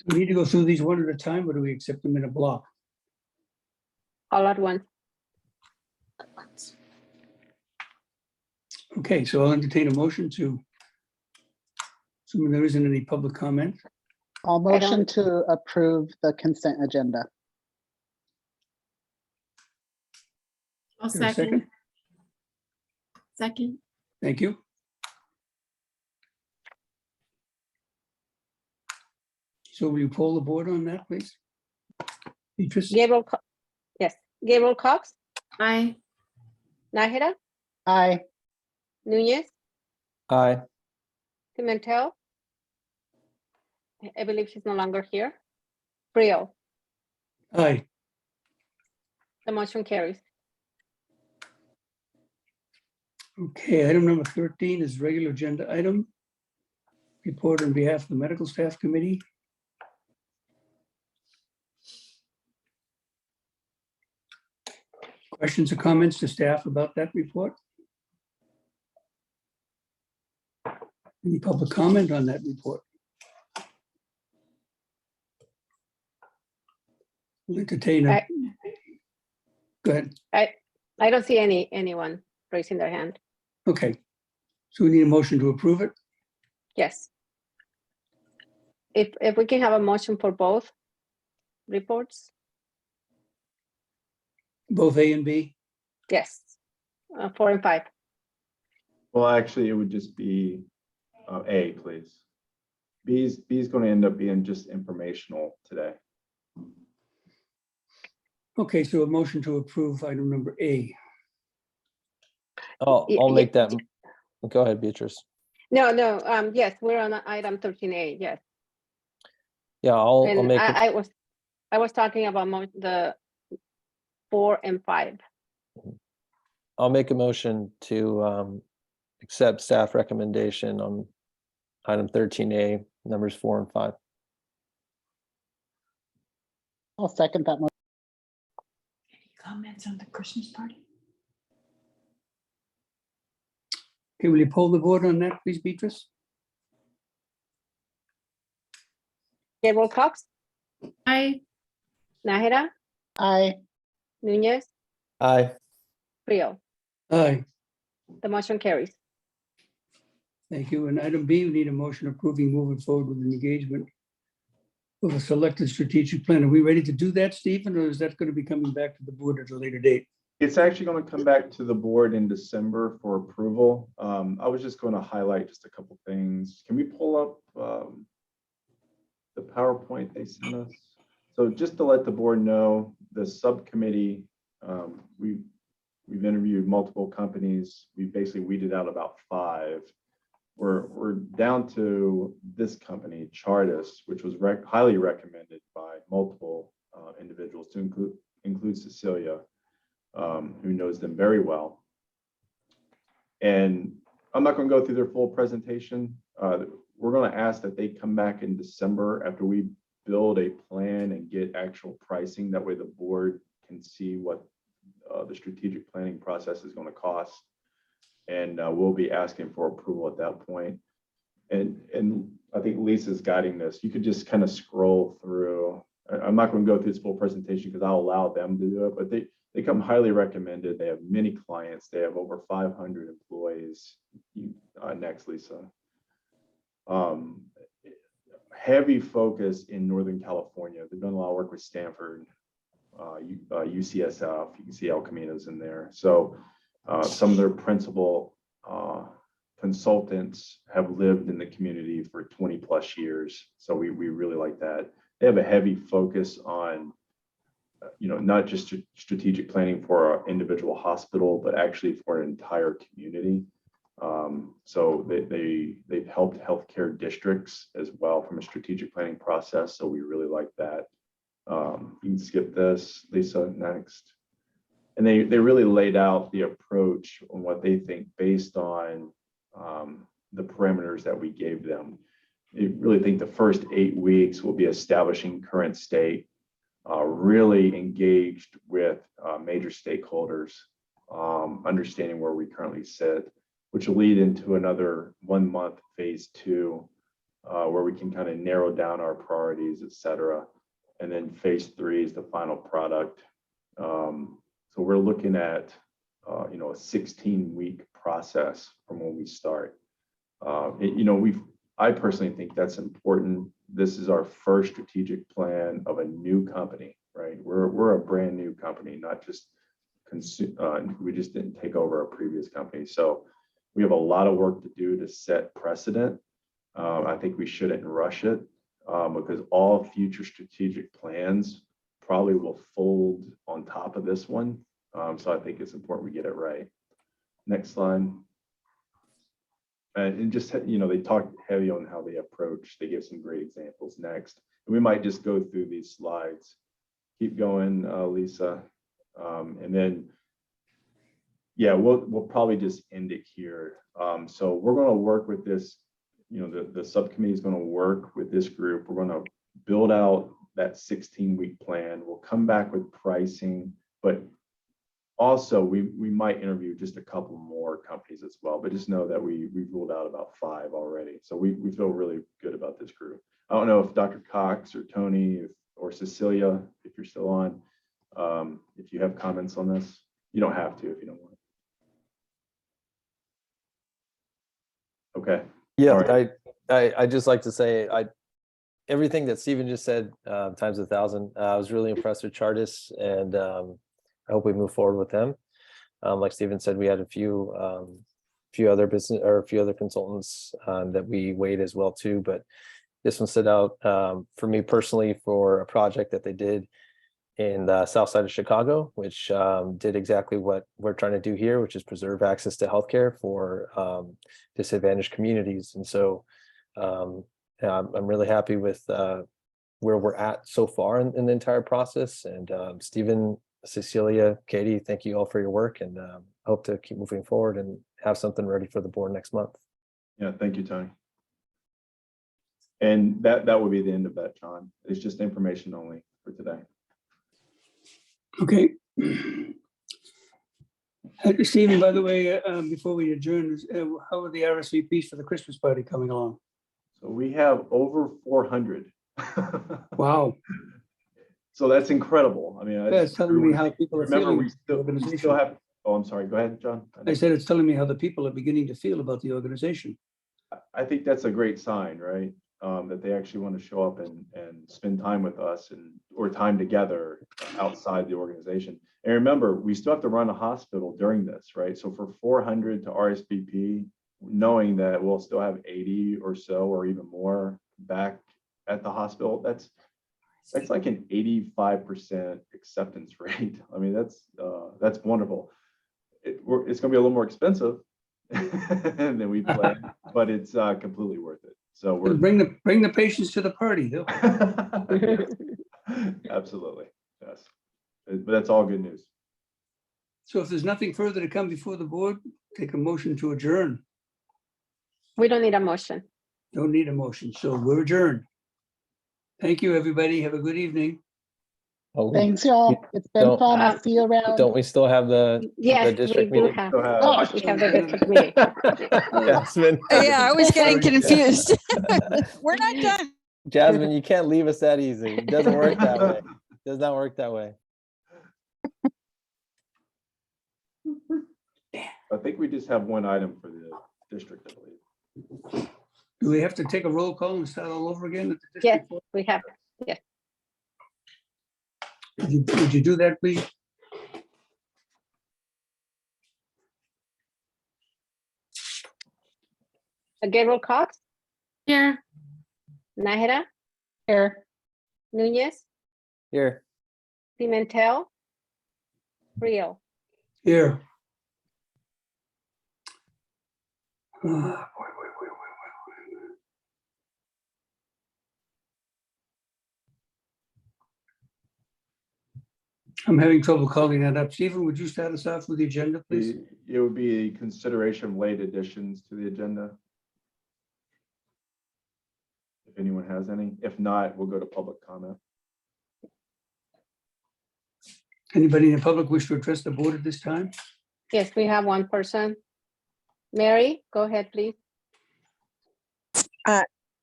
Do we need to go through these one at a time, or do we accept them in a block? All at once. Okay, so I'll entertain a motion to, assuming there isn't any public comment. I'll motion to approve the consent agenda. I'll Is there a second. Second. Thank you. So will you poll the board on that, please? Beatrice? Yes, Gabriel Cox, Aye. Nahida, Aye. Nunez, Aye. Pimentel. I believe she's no longer here. Brio, Aye. the motion carries. Okay, item number 13 is regular agenda item. Report on behalf of the medical staff committee. Questions or comments to staff about that report? Any public comment on that report? We'll entertain a. Go ahead. I don't see anyone raising their hand. Okay. So we need a motion to approve it? Yes. If we can have a motion for both reports, Both A and B? yes. 4 and 5. Well, actually, it would just be A, please. B's going to end up being just informational today. Okay, so a motion to approve item number A. I'll make that. Go ahead, Beatrice. No, yes, we're on item 13A, yes. Yeah, I'll And make. I was talking about the 4 and 5. I'll make a motion to accept staff recommendation on item 13A, numbers 4 and 5. I'll second that motion. Comments on the Christmas party? Okay, will you poll the board on that, please, Beatrice? Gabriel Cox, Aye. Nahida, Aye. Nunez, Aye. Brio, Aye, the motion carries. thank you. And item B, we need a motion approving moving forward with an engagement of a selected strategic plan. Are we ready to do that, Stephen, or is that going to be coming back to the board at a later date? It's actually going to come back to the board in December for approval. I was just going to highlight just a couple things. Can we pull up the PowerPoint they sent us? So just to let the board know, the subcommittee, we've interviewed multiple companies. We basically weeded out about 5. We're down to this company, Chartis, which was highly recommended by multiple individuals, to include Cecilia, who knows them very well. And I'm not going to go through their full presentation. We're going to ask that they come back in December after we build a plan and get actual pricing. That way the board can see what the strategic planning process is going to cost. And we'll be asking for approval at that point. And I think Lisa's guiding this. You could just kind of scroll through. I'm not going to go through this full presentation because I'll allow them to do it, but they come highly recommended. They have many clients. They have over 500 employees. Next, Lisa. Heavy focus in Northern California. They've done a lot of work with Stanford, UCSF. You can see El Camino's in there. So some of their principal consultants have lived in the community for 20 plus years. So we really like that. They have a heavy focus on, not just strategic planning for an individual hospital, but actually for an entire community. So they've helped healthcare districts as well from a strategic planning process. So we really like that. You can skip this, Lisa, next. And they really laid out the approach on what they think based on the parameters that we gave them. I really think the first 8 weeks will be establishing current state, really engaged with major stakeholders, understanding where we currently sit, which will lead into another 1 month phase 2, where we can kind of narrow down our priorities, et cetera. And then phase 3 is the final product. So we're looking at, a 16-week process from when we start. I personally think that's important. This is our first strategic plan of a new company, right? We're a brand new company, not just we just didn't take over a previous company. So we have a lot of work to do to set precedent. I think we shouldn't rush it because all future strategic plans probably will fold on top of this one. So I think it's important we get it right. Next slide. And just, they talked heavy on how they approach. They give some great examples next. And we might just go through these slides. Keep going, Lisa. And then, yeah, we'll probably just end it here. So we're going to work with this, the subcommittee is going to work with this group. We're going to build out that 16-week plan. We'll come back with pricing, but also we might interview just a couple more companies as well, but just know that we've ruled out about 5 already. So we feel really good about this group. I don't know if Dr. Cox or Tony or Cecilia, if you're still on, if you have comments on this. You don't have to if you don't want. Okay. Yeah, All right. I just like to say everything that Stephen just said times 1,000. I was really impressed with Chartis, and I hope we move forward with them. Like Stephen said, we had a few other consultants that we weighed as well too, but this one stood out for me personally for a project that they did in the south side of Chicago, which did exactly what we're trying to do here, which is preserve access to healthcare for disadvantaged communities. And so I'm really happy with where we're at so far in the entire process. And Stephen, Cecilia, Katie, thank you all for your work, and hope to keep moving forward and have something ready for the board next month. Yeah, thank you, Tony. And that will be the end of that, John. It's just information only for today. Okay. Stephen, by the way, before we adjourn, how are the RSVPs for the Christmas party coming along? So we have over 400. Wow. So that's incredible. I mean, That's telling me how people are remember feeling. we still have. Oh, I'm sorry. Go ahead, John. I said it's telling me how the people are beginning to feel about the organization. I think that's a great sign, right? That they actually want to show up and spend time with us or time together outside the organization. And remember, we still have to run a hospital during this, right? So for 400 to RSVP, knowing that we'll still have 80 or so or even more back at the hospital, that's like an 85% acceptance rate. I mean, that's wonderful. It's going to be a little more expensive than we planned, but it's completely worth it. So we're bring the patients to the party. Absolutely, yes. But that's all good news. So if there's nothing further to come before the board, take a motion to adjourn. We don't need a motion. Don't need a motion, so we're adjourned. Thank you, everybody. Have a good evening. Oh, Thanks, y'all. It's been fun. I'll see you around. don't we still have the Yes, district we do meeting? have. Oh, We have the district meeting. Jasmine. Yeah, I was getting confused. We're not done. Jasmine, you can't leave us that easy. It doesn't work that way. Does not work that way. I think we just have one item for the district, I believe. Do we have to take a roll call and start all over again at the Yes, district board? we have. Yes. Would you do that, please? Gabriel Cox, Here. Nájera. Here. Núñez, Here, Pimentel. Rio. Here. I'm having trouble calling that up. Stephen, would you start us off with the agenda, please? It would be a consideration of late additions to the agenda. If anyone has any, if not, we'll go to public comment. Anybody in the public wish to address the board at this time? Yes, we have one person. Mary, go ahead, please.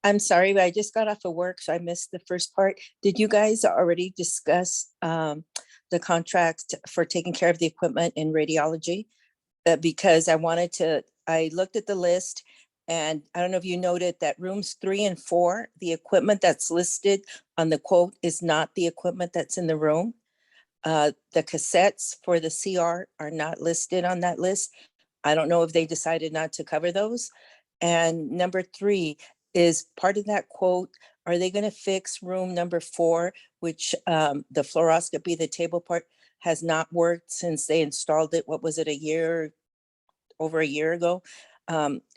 I'm sorry, but I just got off of work, so I missed the first part. Did you guys already discuss the contract for taking care of the equipment in radiology? Because I looked at the list, and I don't know if you noted that rooms 3 and 4, the equipment that's listed on the quote is not the equipment that's in the room. The cassettes for the CR are not listed on that list. I don't know if they decided not to cover those. And number 3 is part of that quote. Are they going to fix room number 4, which the fluoroscopy, the table part, has not worked since they installed it? What was it, over a year ago?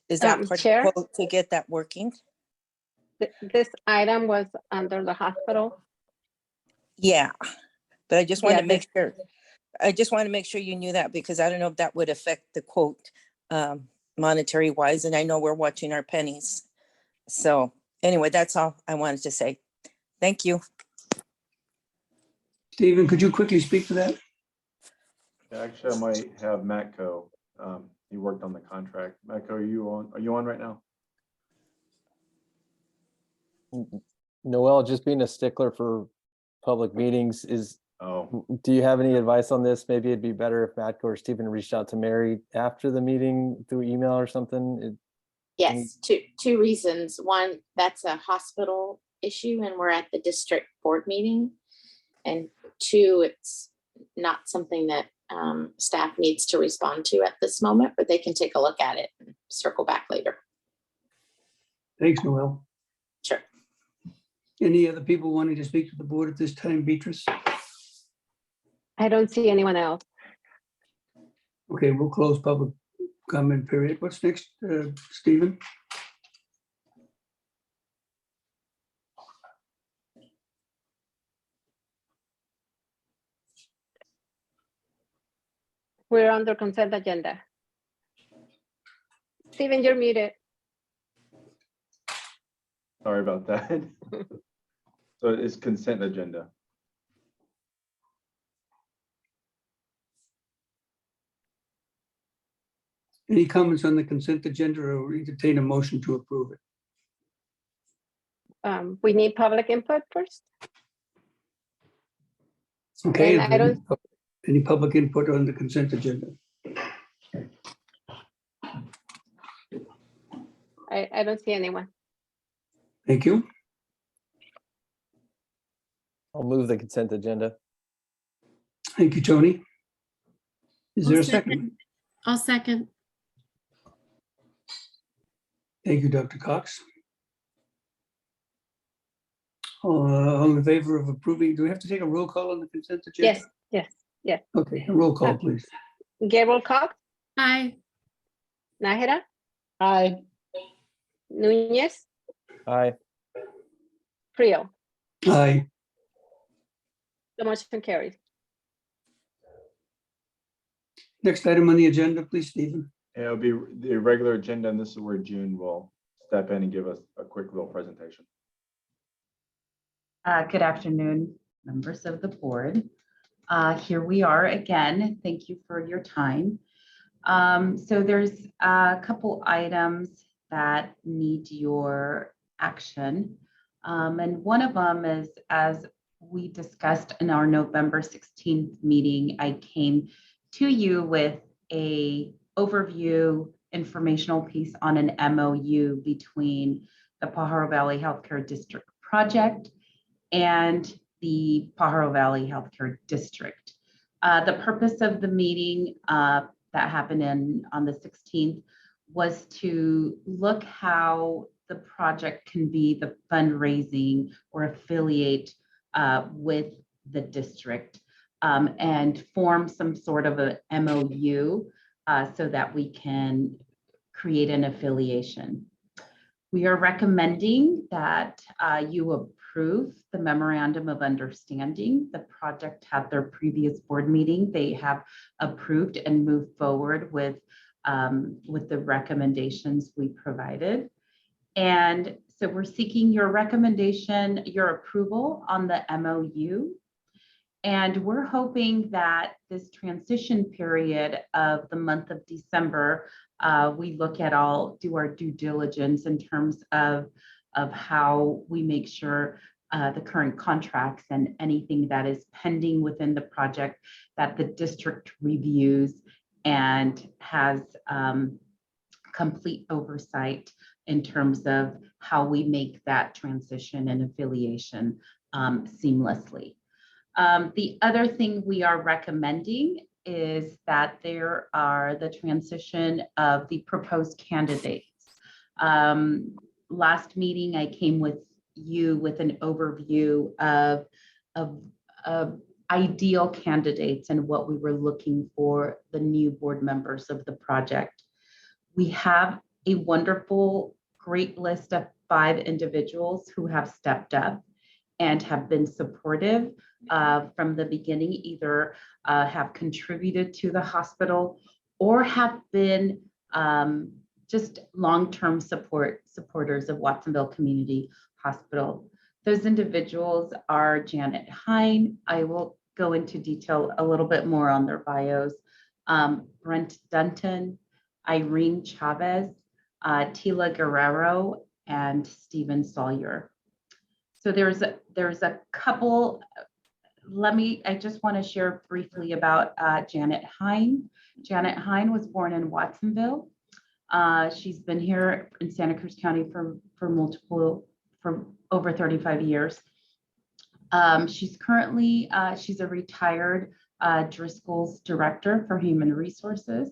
Is that part Chair? of the quote to get that working? This item was under the hospital. Yeah, but I just want Yeah, to make sure. I just want to make sure you knew that, because I don't know if that would affect the quote monetary wise, and I know we're watching our pennies. So anyway, that's all I wanted to say. Thank you. Stephen, could you quickly speak to that? Actually, I might have Matco. He worked on the contract. Matco, are you on right now? Noel, just being a stickler for public meetings is, Oh, do you have any advice on this? Maybe it'd be better if Matt or Stephen reached out to Mary after the meeting through email or something. Yes, two reasons. One, that's a hospital issue and we're at the district board meeting. And 2, it's not something that staff needs to respond to at this moment, but they can take a look at it and circle back later. Thanks, Noel. Sure. Any other people wanting to speak to the board at this time, Beatrice? I don't see anyone else. Okay, we'll close public comment period. What's next, Stephen? We're under consent agenda. Stephen, you're muted. sorry about that. So it's consent agenda. Any comments on the consent agenda, or entertain a motion to approve it? We need public input first. Okay, And I don't- any public input on the consent agenda? I don't see anyone. Thank you. I'll move the consent agenda. Thank you, Tony. Is there a I'll second? I'll second. Thank you, Dr. Cox. All in favor of approving, do we have to take a roll call on the consent agenda? Yes. Okay, a roll call, please. Gabriel Cox, Aye. Nájera, Aye. Núñez, Aye. Rio. Aye. The motion carries. Next item on the agenda, please, Stephen. It'll be the regular agenda, and this is where June will step in and give us a quick little presentation. Good afternoon, members of the board. Here we are again. Thank you for your time. So there's a couple items that need your action. And one of them is, as we discussed in our November 16th meeting, I came to you with a overview informational piece on an MOU between the Pajaro Valley Healthcare District project and the Pajaro Valley Healthcare District. The purpose of the meeting that happened on the 16th was to look how the project can be the fundraising or affiliate with the district and form some sort of a MOU so that we can create an affiliation. We are recommending that you approve the memorandum of understanding. The project had their previous board meeting. They have approved and moved forward with the recommendations we provided. And so we're seeking your recommendation, your approval on the MOU. And we're hoping that this transition period of the month of December, we look at do our due diligence in terms of how we make sure the current contracts and anything that is pending within the project that the district reviews and has complete oversight in terms of how we make that transition and affiliation seamlessly. The other thing we are recommending is that there are the transition of the proposed candidates. Last meeting, I came with you with an overview of ideal candidates and what we were looking for the new board members of the project. We have a wonderful, great list of 5 individuals who have stepped up and have been supportive from the beginning, either have contributed to the hospital or have been just long-term supporters of Watsonville Community Hospital. Those individuals are Janet Hine. I will go into detail a little bit more on their bios. Brent Dunton, Irene Chavez, Tila Guerrero, and Stephen Sawyer. So there's a couple. I just want to share briefly about Janet Hine. Janet Hine was born in Watsonville. She's been here in Santa Cruz County for over 35 years. She's currently, she's a retired Driscoll's director for human resources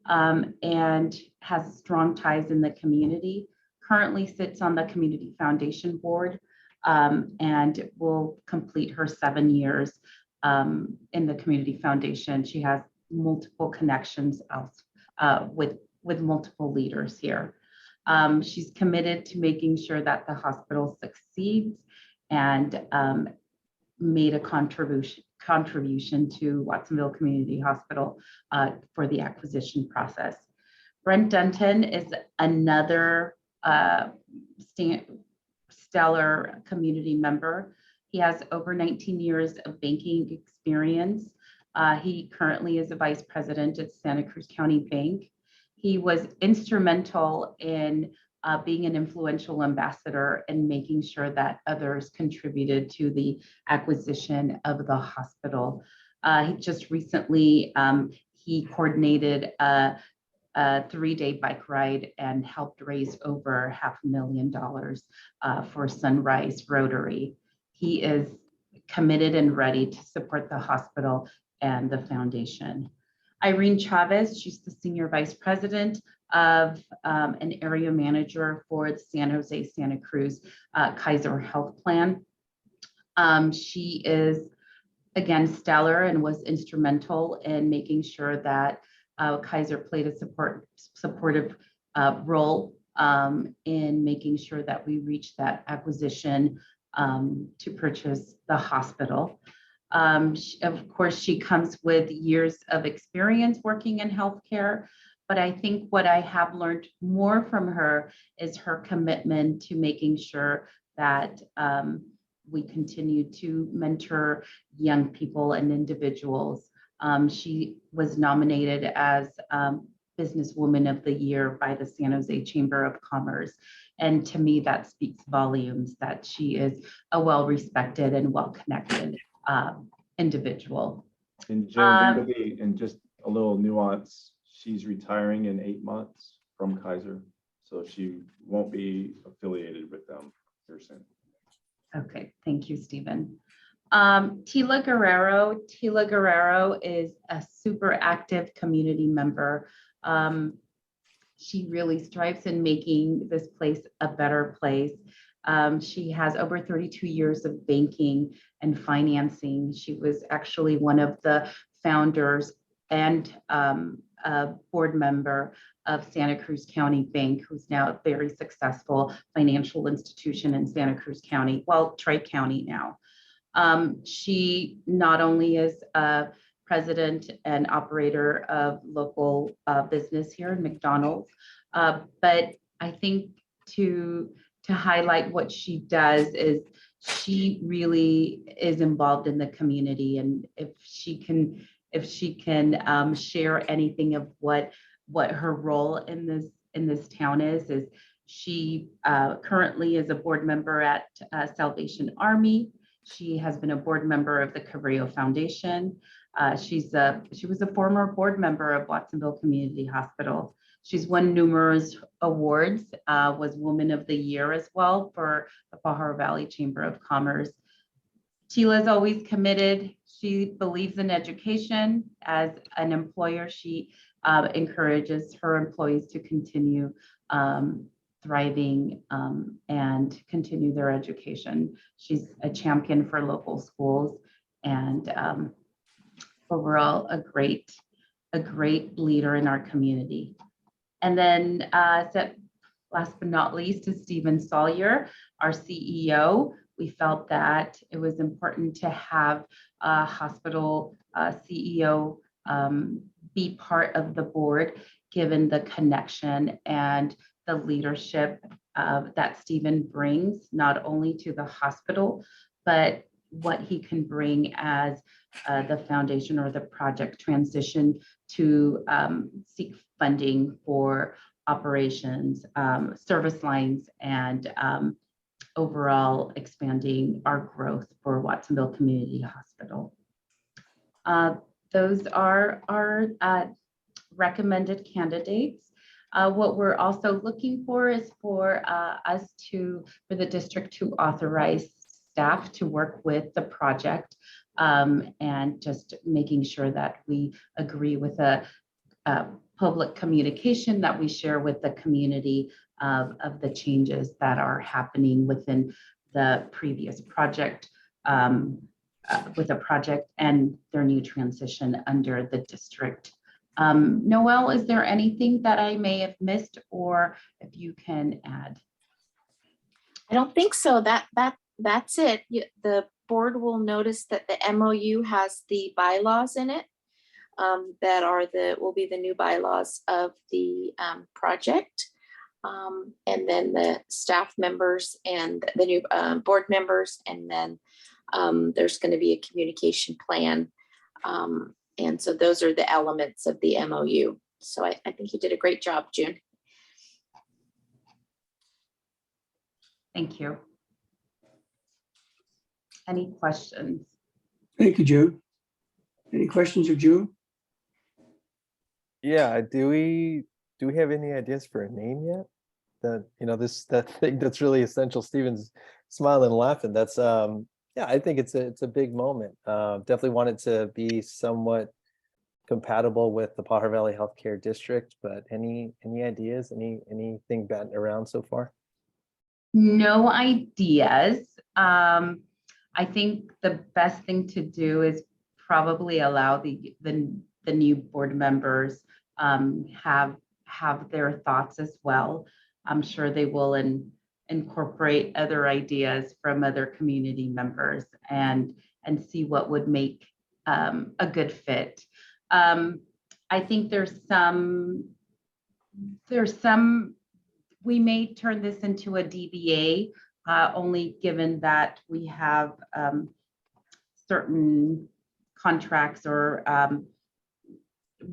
and has strong ties in the community. Currently sits on the Community Foundation board and will complete her 7 years in the Community Foundation. She has multiple connections with multiple leaders here. She's committed to making sure that the hospital succeeds and made a contribution to Watsonville Community Hospital for the acquisition process. Brent Dunton is another stellar community member. He has over 19 years of banking experience. He currently is a vice president at Santa Cruz County Bank. He was instrumental in being an influential ambassador and making sure that others contributed to the acquisition of the hospital. He just recently, he coordinated a 3-day bike ride and helped raise over $500,000 for Sunrise Rotary. He is committed and ready to support the hospital and the foundation. Irene Chavez, she's the senior vice president of an area manager for the San Jose Santa Cruz Kaiser Health Plan. She is, again, stellar and was instrumental in making sure that Kaiser played a supportive role in making sure that we reached that acquisition to purchase the hospital. Of course, she comes with years of experience working in healthcare, but I think what I have learned more from her is her commitment to making sure that we continue to mentor young people and individuals. She was nominated as Businesswoman of the Year by the San Jose Chamber of Commerce. And to me, that speaks volumes that she is a well-respected and well-connected individual. And Jen, and just a little nuance, she's retiring in 8 months from Kaiser, so she won't be affiliated with them here soon. Okay, thank you, Stephen. Tila Guerrero is a super active community member. She really strives in making this place a better place. She has over 32 years of banking and financing. She was actually one of the founders and a board member of Santa Cruz County Bank, who's now a very successful financial institution in Santa Cruz County, well, Tri-County now. She not only is a president and operator of local business here in McDonald's, but I think to highlight what she does is she really is involved in the community, and if she can share anything of what her role in this town is she currently is a board member at Salvation Army. She has been a board member of the Cabrillo Foundation. She was a former board member of Watsonville Community Hospital. She's won numerous awards, was Woman of the Year as well for the Pajaro Valley Chamber of Commerce. Tila is always committed. She believes in education. As an employer, she encourages her employees to continue thriving and continue their education. She's a champion for local schools and overall a great leader in our community. And then last but not least is Stephen Sawyer, our CEO. We felt that it was important to have a hospital CEO be part of the board, given the connection and the leadership that Stephen brings, not only to the hospital, but what he can bring as the foundation or the project transition to seek funding for operations, service lines, and overall expanding our growth for Watsonville Community Hospital. Those are our recommended candidates. What we're also looking for is for the district to authorize staff to work with the project and just making sure that we agree with a public communication that we share with the community of the changes that are happening within the previous project with a project and their new transition under the district. Noelle, is there anything that I may have missed, or if you can add? I don't think so. That's it. The board will notice that the MOU has the bylaws in it that will be the new bylaws of the project. And then the staff members and the new board members, and then there's going to be a communication plan. And so those are the elements of the MOU. So I think you did a great job, June. Thank you. Any questions? Thank you, June. Any questions of June? Yeah, do we have any ideas for a name yet? That thing that's really essential. Steven's smiling and laughing. That's yeah, I think it's a big moment. Definitely want it to be somewhat compatible with the Pajaro Valley Healthcare District, but any ideas, anything batting around so far? No ideas. I think the best thing to do is probably allow the new board members have their thoughts as well. I'm sure they will incorporate other ideas from other community members and see what would make a good fit. I think there's some, we may turn this into a DBA, only given that we have certain contracts or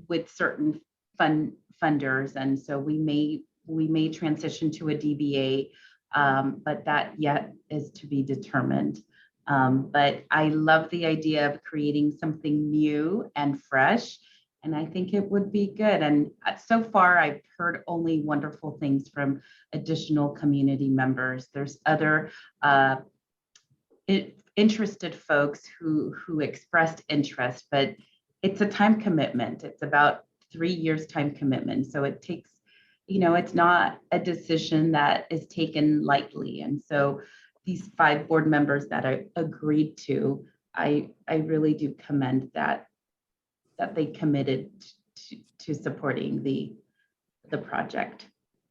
with certain funders. And so we may transition to a DBA, but that yet is to be determined. But I love the idea of creating something new and fresh. And I think it would be good. And so far, I've heard only wonderful things from additional community members. There's other interested folks who expressed interest, but it's a time commitment. It's about 3 years time commitment. So it takes, it's not a decision that is taken lightly. And so these 5 board members that I agreed to, I really do commend that they committed to supporting the project.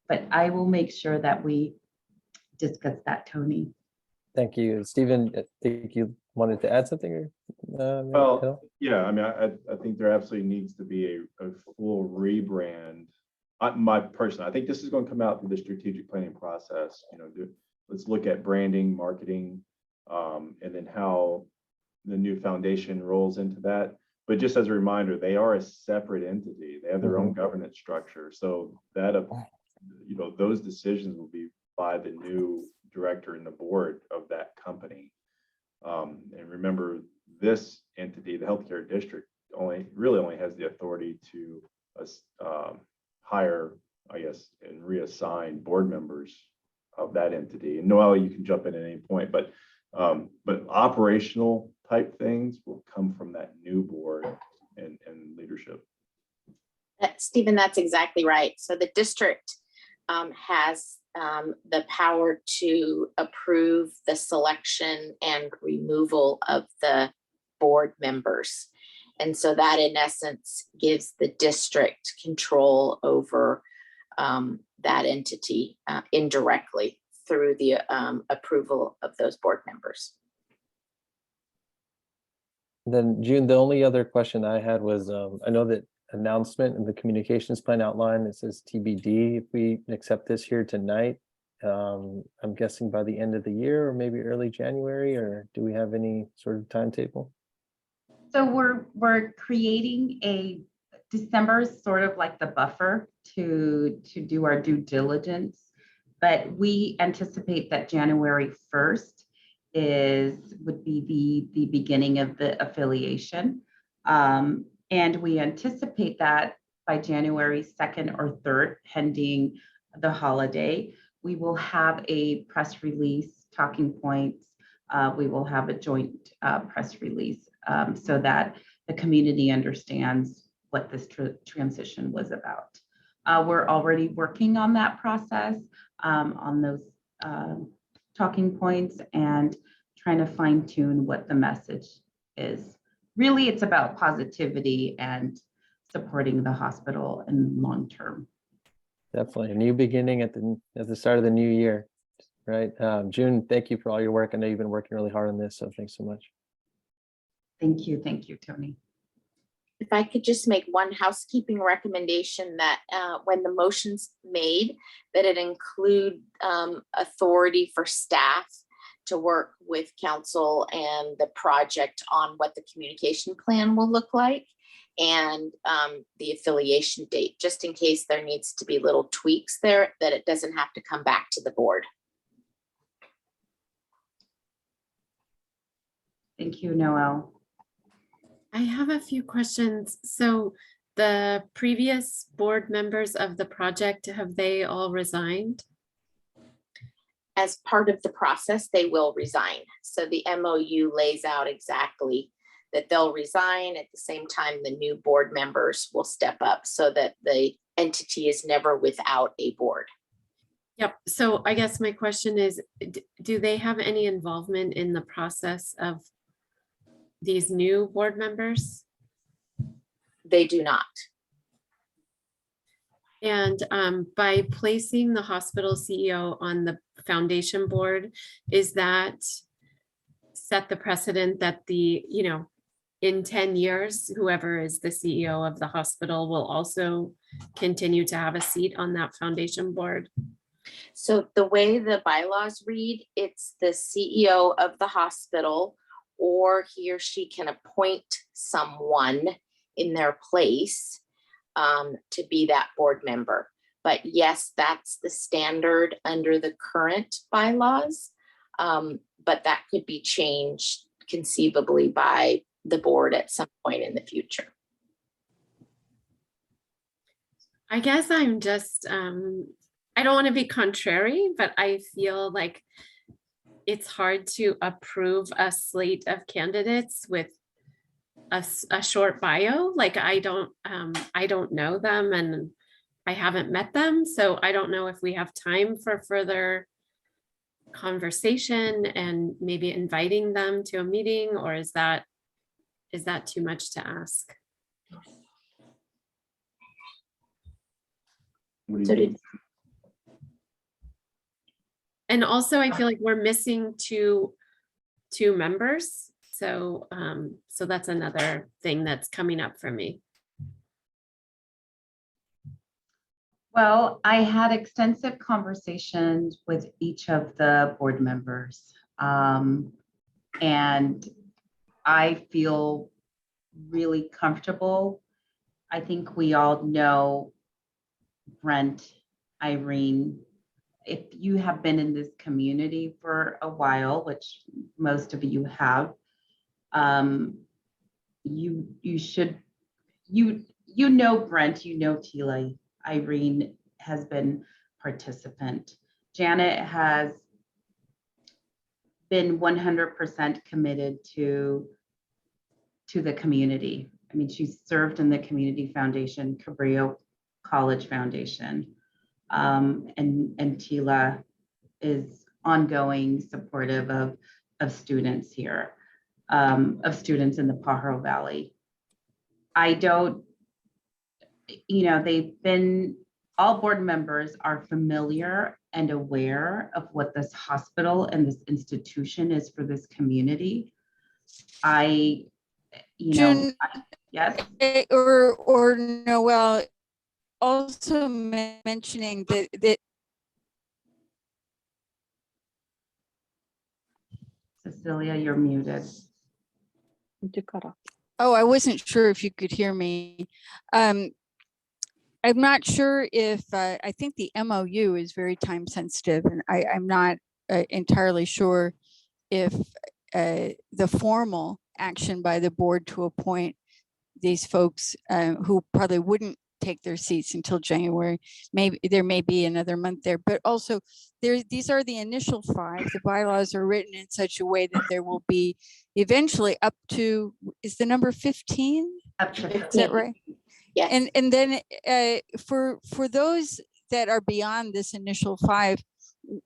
But I will make sure that we discuss that, Tony. Thank you. Stephen, I think you wanted to add something? Or, Well, yeah, I mean, I think there absolutely needs to be a full rebrand. I think this is going to come out through the strategic planning process. Let's look at branding, marketing, and then how the new foundation rolls into that. But just as a reminder, they are a separate entity. They have their own governance structure. So that, those decisions will be by the new director and the board of that company. And remember, this entity, the healthcare district, only has the authority to hire, I guess, and reassign board members of that entity. And Noelle, you can jump in at any point, but operational type things will come from that new board and leadership. Stephen, that's exactly right. So the district has the power to approve the selection and removal of the board members. And so that in essence gives the district control over that entity indirectly through the approval of those board members. Then June, the only other question I had was, I know that announcement in the communications plan outline, it says TBD if we accept this here tonight. I'm guessing by the end of the year or maybe early January, or do we have any sort of timetable? So we're creating a December is sort of like the buffer to do our due diligence, but we anticipate that January 1st would be the beginning of the affiliation. And we anticipate that by January 2nd or 3rd, pending the holiday, we will have a press release, talking points. We will have a joint press release so that the community understands what this transition was about. We're already working on that process, on those talking points and trying to fine tune what the message is. Really, it's about positivity and supporting the hospital in long term. Definitely a new beginning at the start of the new year, right? June, thank you for all your work. I know you've been working really hard on this, so thanks so much. Thank you, Tony. If I could just make one housekeeping recommendation that when the motion's made, that it include authority for staff to work with council and the project on what the communication plan will look like and the affiliation date, just in case there needs to be little tweaks there, that it doesn't have to come back to the board. Thank you, Noelle. I have a few questions. So the previous board members of the project, have they all resigned? As part of the process, they will resign. So the MOU lays out exactly that they'll resign. At the same time, the new board members will step up so that the entity is never without a board. Yep. So I guess my question is, do they have any involvement in the process of these new board members? They do not. And by placing the hospital CEO on the foundation board, is that set the precedent that in 10 years, whoever is the CEO of the hospital will also continue to have a seat on that foundation board? So the way the bylaws read, it's the CEO of the hospital, or he or she can appoint someone in their place. to be that board member. But yes, that's the standard under the current bylaws. But that could be changed conceivably by the board at some point in the future. I guess I'm just, I don't want to be contrary, but I feel like it's hard to approve a slate of candidates with a short bio. Like I don't know them and I haven't met them. So I don't know if we have time for further conversation and maybe inviting them to a meeting, or is that too much to ask? What do you So think? And also I feel like we're missing two members. So so that's another thing that's coming up for me. Well, I had extensive conversations with each of the board members. And I feel really comfortable. I think we all know Brent, Irene. If you have been in this community for a while, which most of you have, you should, you know Brent, you know Tila. Irene has been participant. Janet has been 100% committed to the community. I mean, she's served in the Community Foundation, Cabrillo College Foundation. And Tila is ongoing supportive of students here, of students in the Pajaro Valley. I don't, you know, all board members are familiar and aware of what this hospital and this institution is for this community. June, yes. Or Noel, also mentioning that Cecilia, you're muted. You cut off. Oh, I wasn't sure if you could hear me. I'm not sure if, I think the MOU is very time sensitive, and I'm not entirely sure if the formal action by the board to appoint these folks who probably wouldn't take their seats until January, maybe there may be another month there, but also these are the initial 5. The bylaws are written in such a way that there will be eventually up to, is the number 15? Up to 15. Is that right? Yes. And then for those that are beyond this initial 5,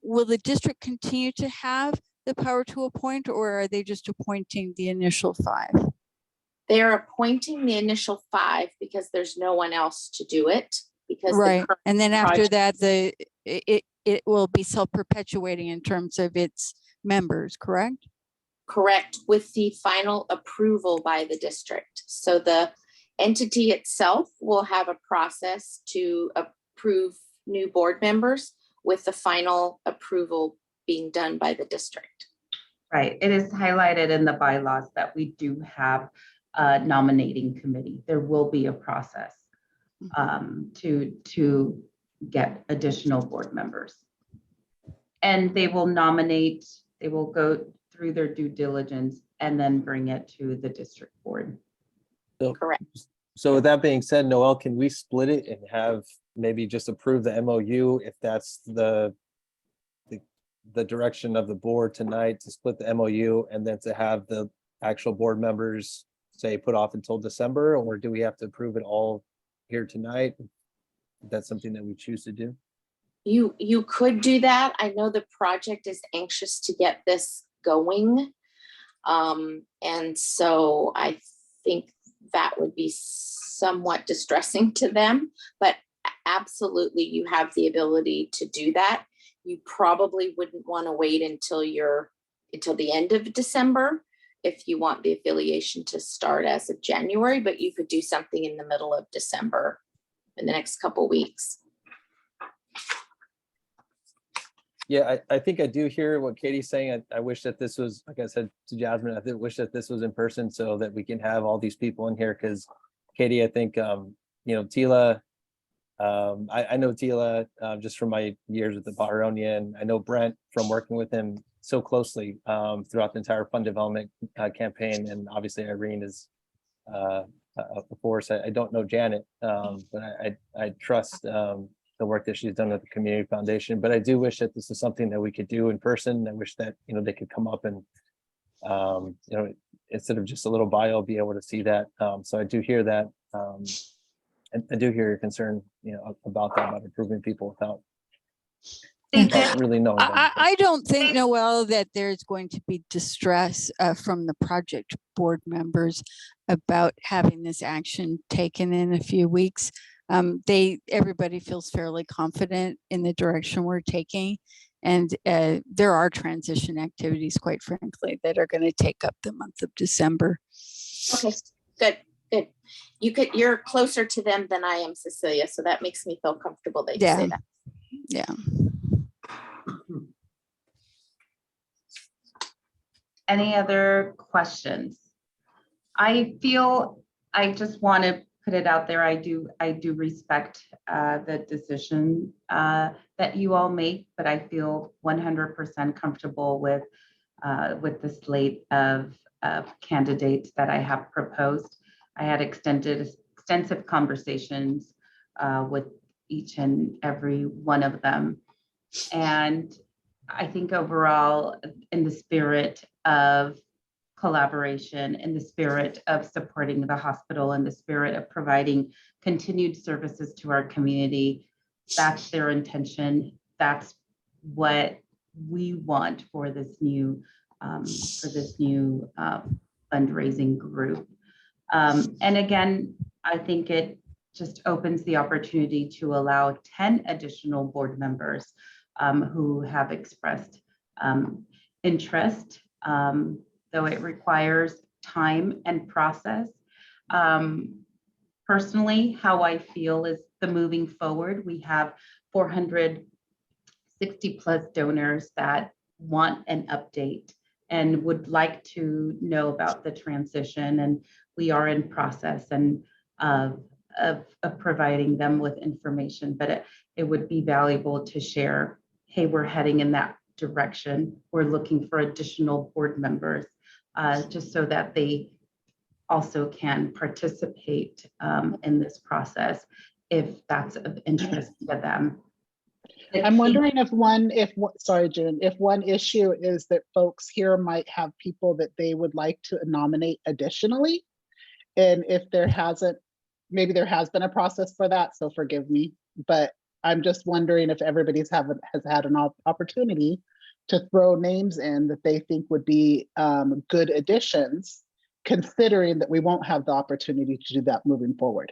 will the district continue to have the power to appoint, or are they just appointing the initial 5? They're appointing the initial 5 because there's no one else to do it. Because Right, and then after project- that, it will be self-perpetuating in terms of its members, correct? Correct, with the final approval by the district. So the entity itself will have a process to approve new board members, with the final approval being done by the district. Right, it is highlighted in the bylaws that we do have a nominating committee. There will be a process to get additional board members. And they will nominate, they will go through their due diligence and then bring it to the district board. Correct. So with that being said, Noel, can we split it and have maybe just approve the MOU if that's the direction of the board tonight, to split the MOU and then to have the actual board members say put off until December, or do we have to approve it all here tonight? That's something that we choose to do. You could do that. I know the project is anxious to get this going. And so I think that would be somewhat distressing to them, but absolutely you have the ability to do that. You probably wouldn't want to wait until the end of December if you want the affiliation to start as of January, but you could do something in the middle of December in the next couple weeks. Yeah, I think I do hear what Katie's saying. I wish that this was, like I said to Jasmine, wish that this was in person so that we can have all these people in here, because Katie, I think Tila, I know Tila just from my years with the Baharonian. I know Brent from working with him so closely throughout the entire fund development campaign. And obviously Irene is a force. I don't know Janet, but I trust the work that she's done at the Community Foundation. But I do wish that this is something that we could do in person. I wish that, they could come up and, instead of just a little bio, be able to see that. So I do hear that. I do hear your concern, about that, about approving people without really knowing them. I don't think, Noel, that there's going to be distress from the project board members about having this action taken in a few weeks. Everybody feels fairly confident in the direction we're taking. And there are transition activities, quite frankly, that are going to take up the month of December. Okay, good. You're closer to them than I am, Cecilia. So that makes me feel comfortable that you say that. Yeah. Any other questions? I just want to put it out there. I do respect the decision that you all make, but I feel 100% comfortable with the slate of candidates that I have proposed. I had extensive conversations with each and every one of them. And I think overall, in the spirit of collaboration, in the spirit of supporting the hospital, in the spirit of providing continued services to our community, that's their intention. That's what we want for this new fundraising group. And again, I think it just opens the opportunity to allow 10 additional board members who have expressed interest, though it requires time and process. Personally, how I feel is the moving forward. We have 460 plus donors that want an update and would like to know about the transition, and we are in process and of providing them with information, but it would be valuable to share, hey, we're heading in that direction. We're looking for additional board members, just so that they also can participate in this process if that's of interest to them. I'm wondering if one issue is that folks here might have people that they would like to nominate additionally. And if maybe there has been a process for that, so forgive me, but I'm just wondering if everybody's has had an opportunity to throw names in that they think would be good additions, considering that we won't have the opportunity to do that moving forward.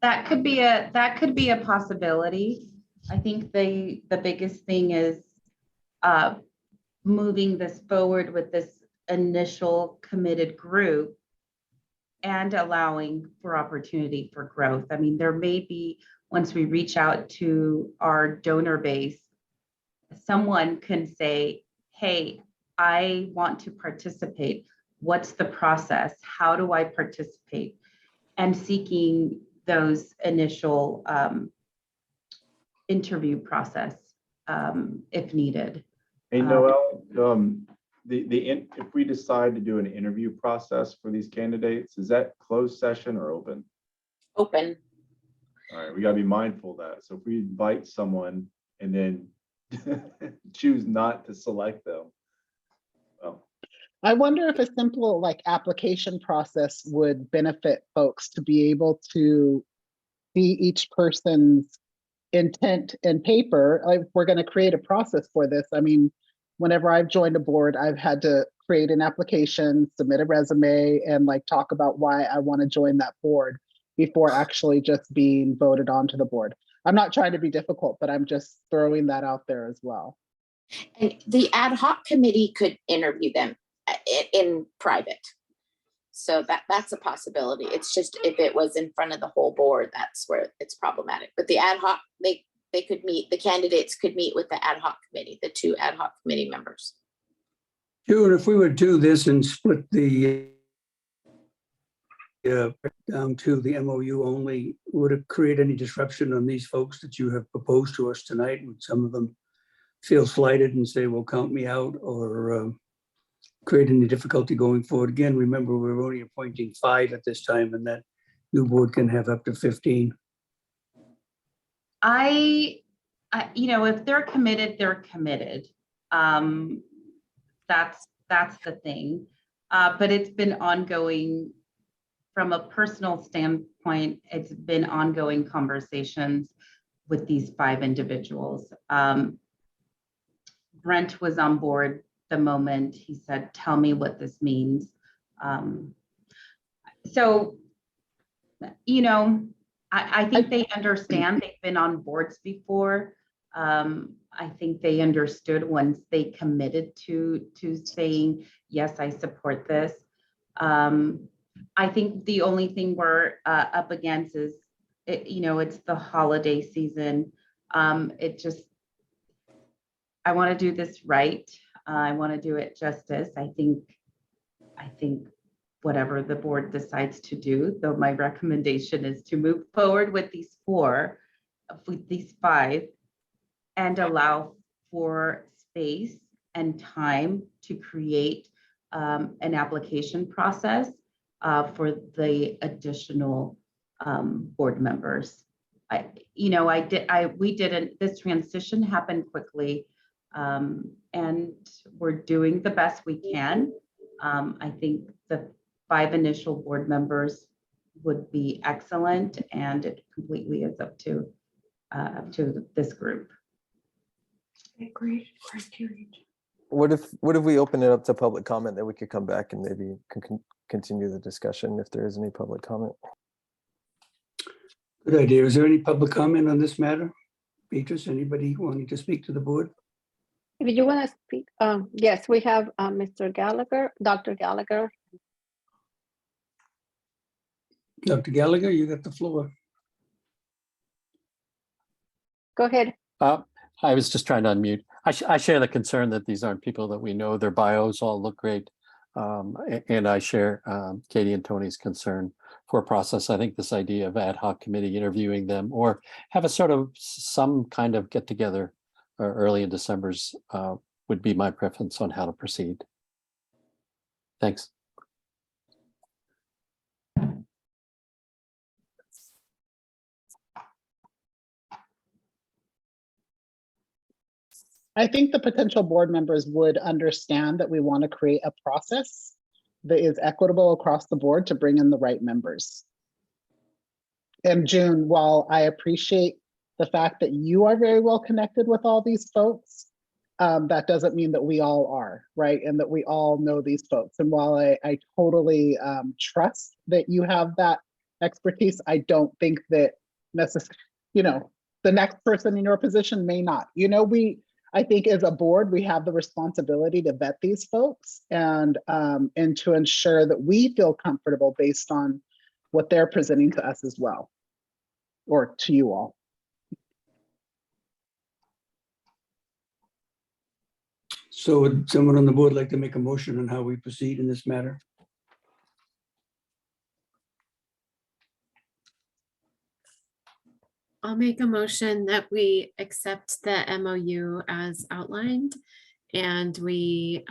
That could be a possibility. I think the biggest thing is moving this forward with this initial committed group and allowing for opportunity for growth. I mean, there may be, once we reach out to our donor base, someone can say, hey, I want to participate. What's the process? How do I participate? And seeking those initial interview process if needed. Hey, Noel, if we decide to do an interview process for these candidates, is that closed session or open? Open. All right, we gotta be mindful of that. So if we invite someone and then choose not to select them, well. I wonder if a simple application process would benefit folks to be able to see each person's intent in paper. If we're going to create a process for this, I mean, whenever I've joined a board, I've had to create an application, submit a resume, and talk about why I want to join that board before actually just being voted onto the board. I'm not trying to be difficult, but I'm just throwing that out there as well. And the ad hoc committee could interview them in private. So that's a possibility. It's just if it was in front of the whole board, that's where it's problematic. But the ad hoc, they could meet, the candidates could meet with the ad hoc committee, the 2 ad hoc committee members. June, if we would do this and split the down to the MOU only, would it create any disruption on these folks that you have proposed to us tonight? Would some of them feel slighted and say, well, count me out, or create any difficulty going forward? Again, remember, we're only appointing 5 at this time, and that new board can have up to 15. You know, if they're committed, they're committed. That's the thing. But it's been ongoing from a personal standpoint. It's been ongoing conversations with these 5 individuals. Brent was on board the moment he said, tell me what this means. So, you know, I think they understand. They've been on boards before. I think they understood once they committed to saying, yes, I support this. I think the only thing we're up against is, you know, it's the holiday season. I want to do this right. I want to do it justice. I think whatever the board decides to do, though my recommendation is to move forward with these 4, with these 5, and allow for space and time to create an application process for the additional board members. This transition happened quickly, and we're doing the best we can. I think the 5 initial board members would be excellent, and it completely is up to this group. Agreed. What if we open it up to public comment, that we could come back and maybe continue the discussion if there is any public comment? Good idea. Is there any public comment on this matter? Beatrice, anybody wanting to speak to the board? If you want to speak, yes, we have Mr. Gallagher, Dr. Gallagher. Dr. Gallagher, you got the floor. Go ahead. I was just trying to unmute. I share the concern that these aren't people that we know. Their bios all look great. And I share Katie and Tony's concern for a process. I think this idea of ad hoc committee interviewing them, or have a sort of some kind of get together early in December's would be my preference on how to proceed. Thanks. I think the potential board members would understand that we want to create a process that is equitable across the board to bring in the right members. And June, while I appreciate the fact that you are very well connected with all these folks, that doesn't mean that we all are, right? And that we all know these folks. And while I totally trust that you have that expertise, I don't think that necessarily, you know, the next person in your position may not. You know, I think as a board, we have the responsibility to vet these folks and to ensure that we feel comfortable based on what they're presenting to us as well, or to you all. So would someone on the board like to make a motion on how we proceed in this matter? I'll make a motion that we accept the MOU as outlined, and we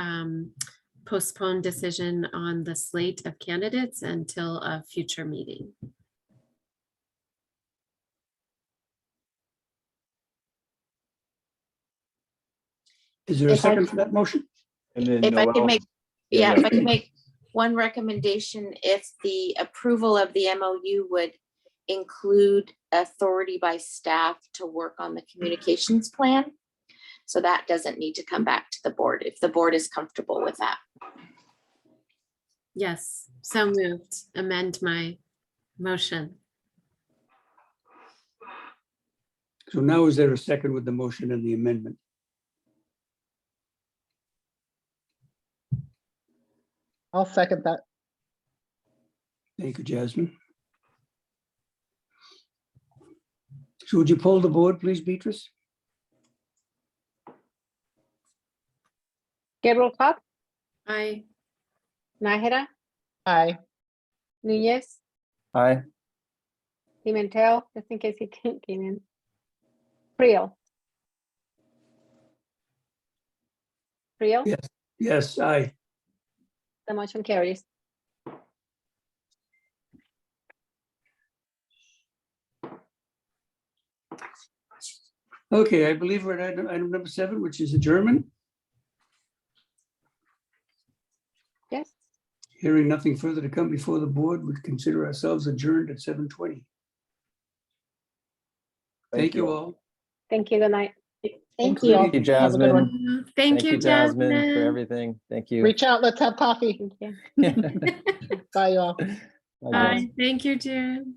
postpone decision on the slate of candidates until a future meeting. Is there a If I- second for that motion? And then If I can Noel- make, Yeah, if I can make one recommendation, if the approval of the MOU would include authority by staff to work on the communications plan. So that doesn't need to come back to the board if the board is comfortable with that. Yes, so moved. Amend my motion. So now is there a second with the motion and the amendment? I'll second that. Thank you, Jasmine. So would you poll the board, please, Beatrice? Gabriel Cox, Aye. Nájera, Aye. Núñez, Aye. Pimentel, just in case he came in. Creel. Creel, Yes, yes, aye. the motion carries. Okay, I believe we're at item number 7, which is adjournment. Yes, Hearing nothing further to come before the board, would consider ourselves adjourned at 7:20. Thank you all. thank you, good night. Thank Good you. Thank you, Have a good one. Jasmine. Thank you, Jasmine, for Jasmine. everything. Thank you. Reach out, let's have coffee. Thank you. Bye, y'all. Bye, Jazz. Bye. Thank you, June.